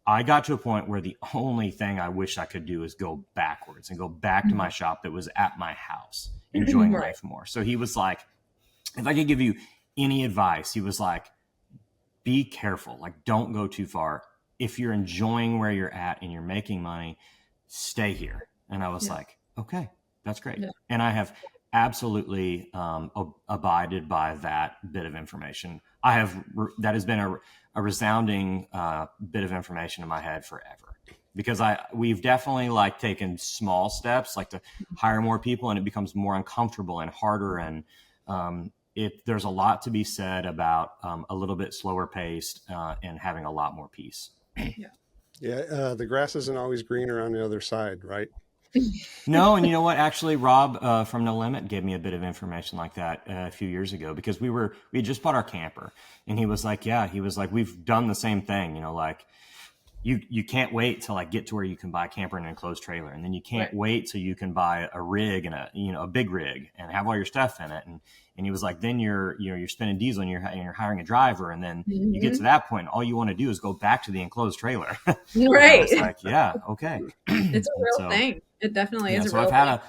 I got to a point where the only thing I wish I could do is go backwards and go back to my shop that was at my house, enjoying life more. So he was like, if I could give you any advice, he was like, be careful. Like, don't go too far. If you're enjoying where you're at and you're making money, stay here. And I was like, okay, that's great. Yeah. And I have absolutely abided by that bit of information. That has been a resounding bit of information in my head forever, because we've definitely like taken small steps, like to hire more people, and it becomes more uncomfortable and harder. And there's a lot to be said about a little bit slower paced and having a lot more peace. Yeah. The grass isn't always greener on the other side, right? No. And you know what? Actually, Rob from No Limit gave me a bit of information like that a few years ago, because we had just bought our camper, and he was like, we've done the same thing, you know, like you can't wait to like get to where you can buy a camper and an enclosed trailer. And then you can't wait till you can buy a rig and a big rig and have all your stuff in it. And he was like, then you're spending diesel and you're hiring a driver. And then you get to that point, all you want to do is go back to the enclosed trailer. Right. It's like, yeah, okay. It's a real thing. It definitely is a real I've thing. had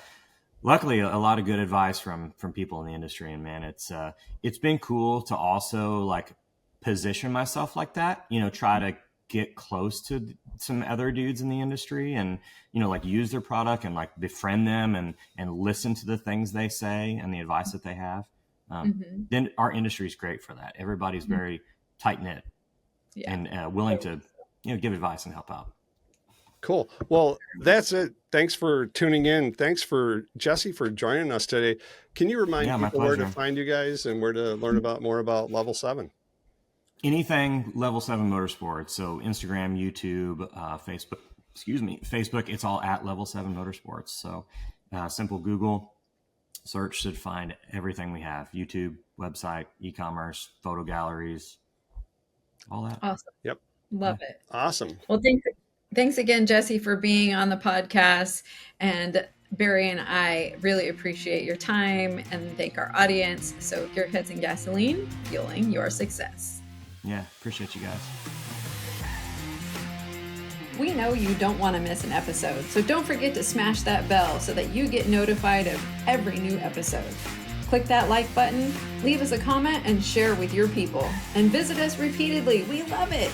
luckily a lot of good advice from people in the industry, and man, it's been cool to also like position myself like that, you know, try to get close to some other dudes in the industry and, you know, like use their product and like befriend them and listen to the things they say and the advice that they have. Then our industry is great for that. Everybody's very tight knit and willing to, you know, give advice and help out. Cool. Well, that's it. Thanks for tuning in. Thanks for Jesse for joining us today. Can you remind people where to find you guys and where to learn more about Level 7? Anything Level 7 Motorsports. So Instagram, YouTube, Facebook, it's all at Level 7 Motorsports. So simple Google search should find everything we have. YouTube, website, e-commerce, photo galleries, all that. Awesome. Yep. Love it. Awesome. Well, thanks again, Jesse, for being on the podcast. And Barry and I really appreciate your time and thank our audience. So Gearheads and Gasoline, fueling your success. Yeah, appreciate you guys. We know you don't want to miss an episode, so don't forget to smash that bell so that you get notified of every new episode. Click that like button, leave us a comment, and share with your people. And visit us repeatedly. We love it.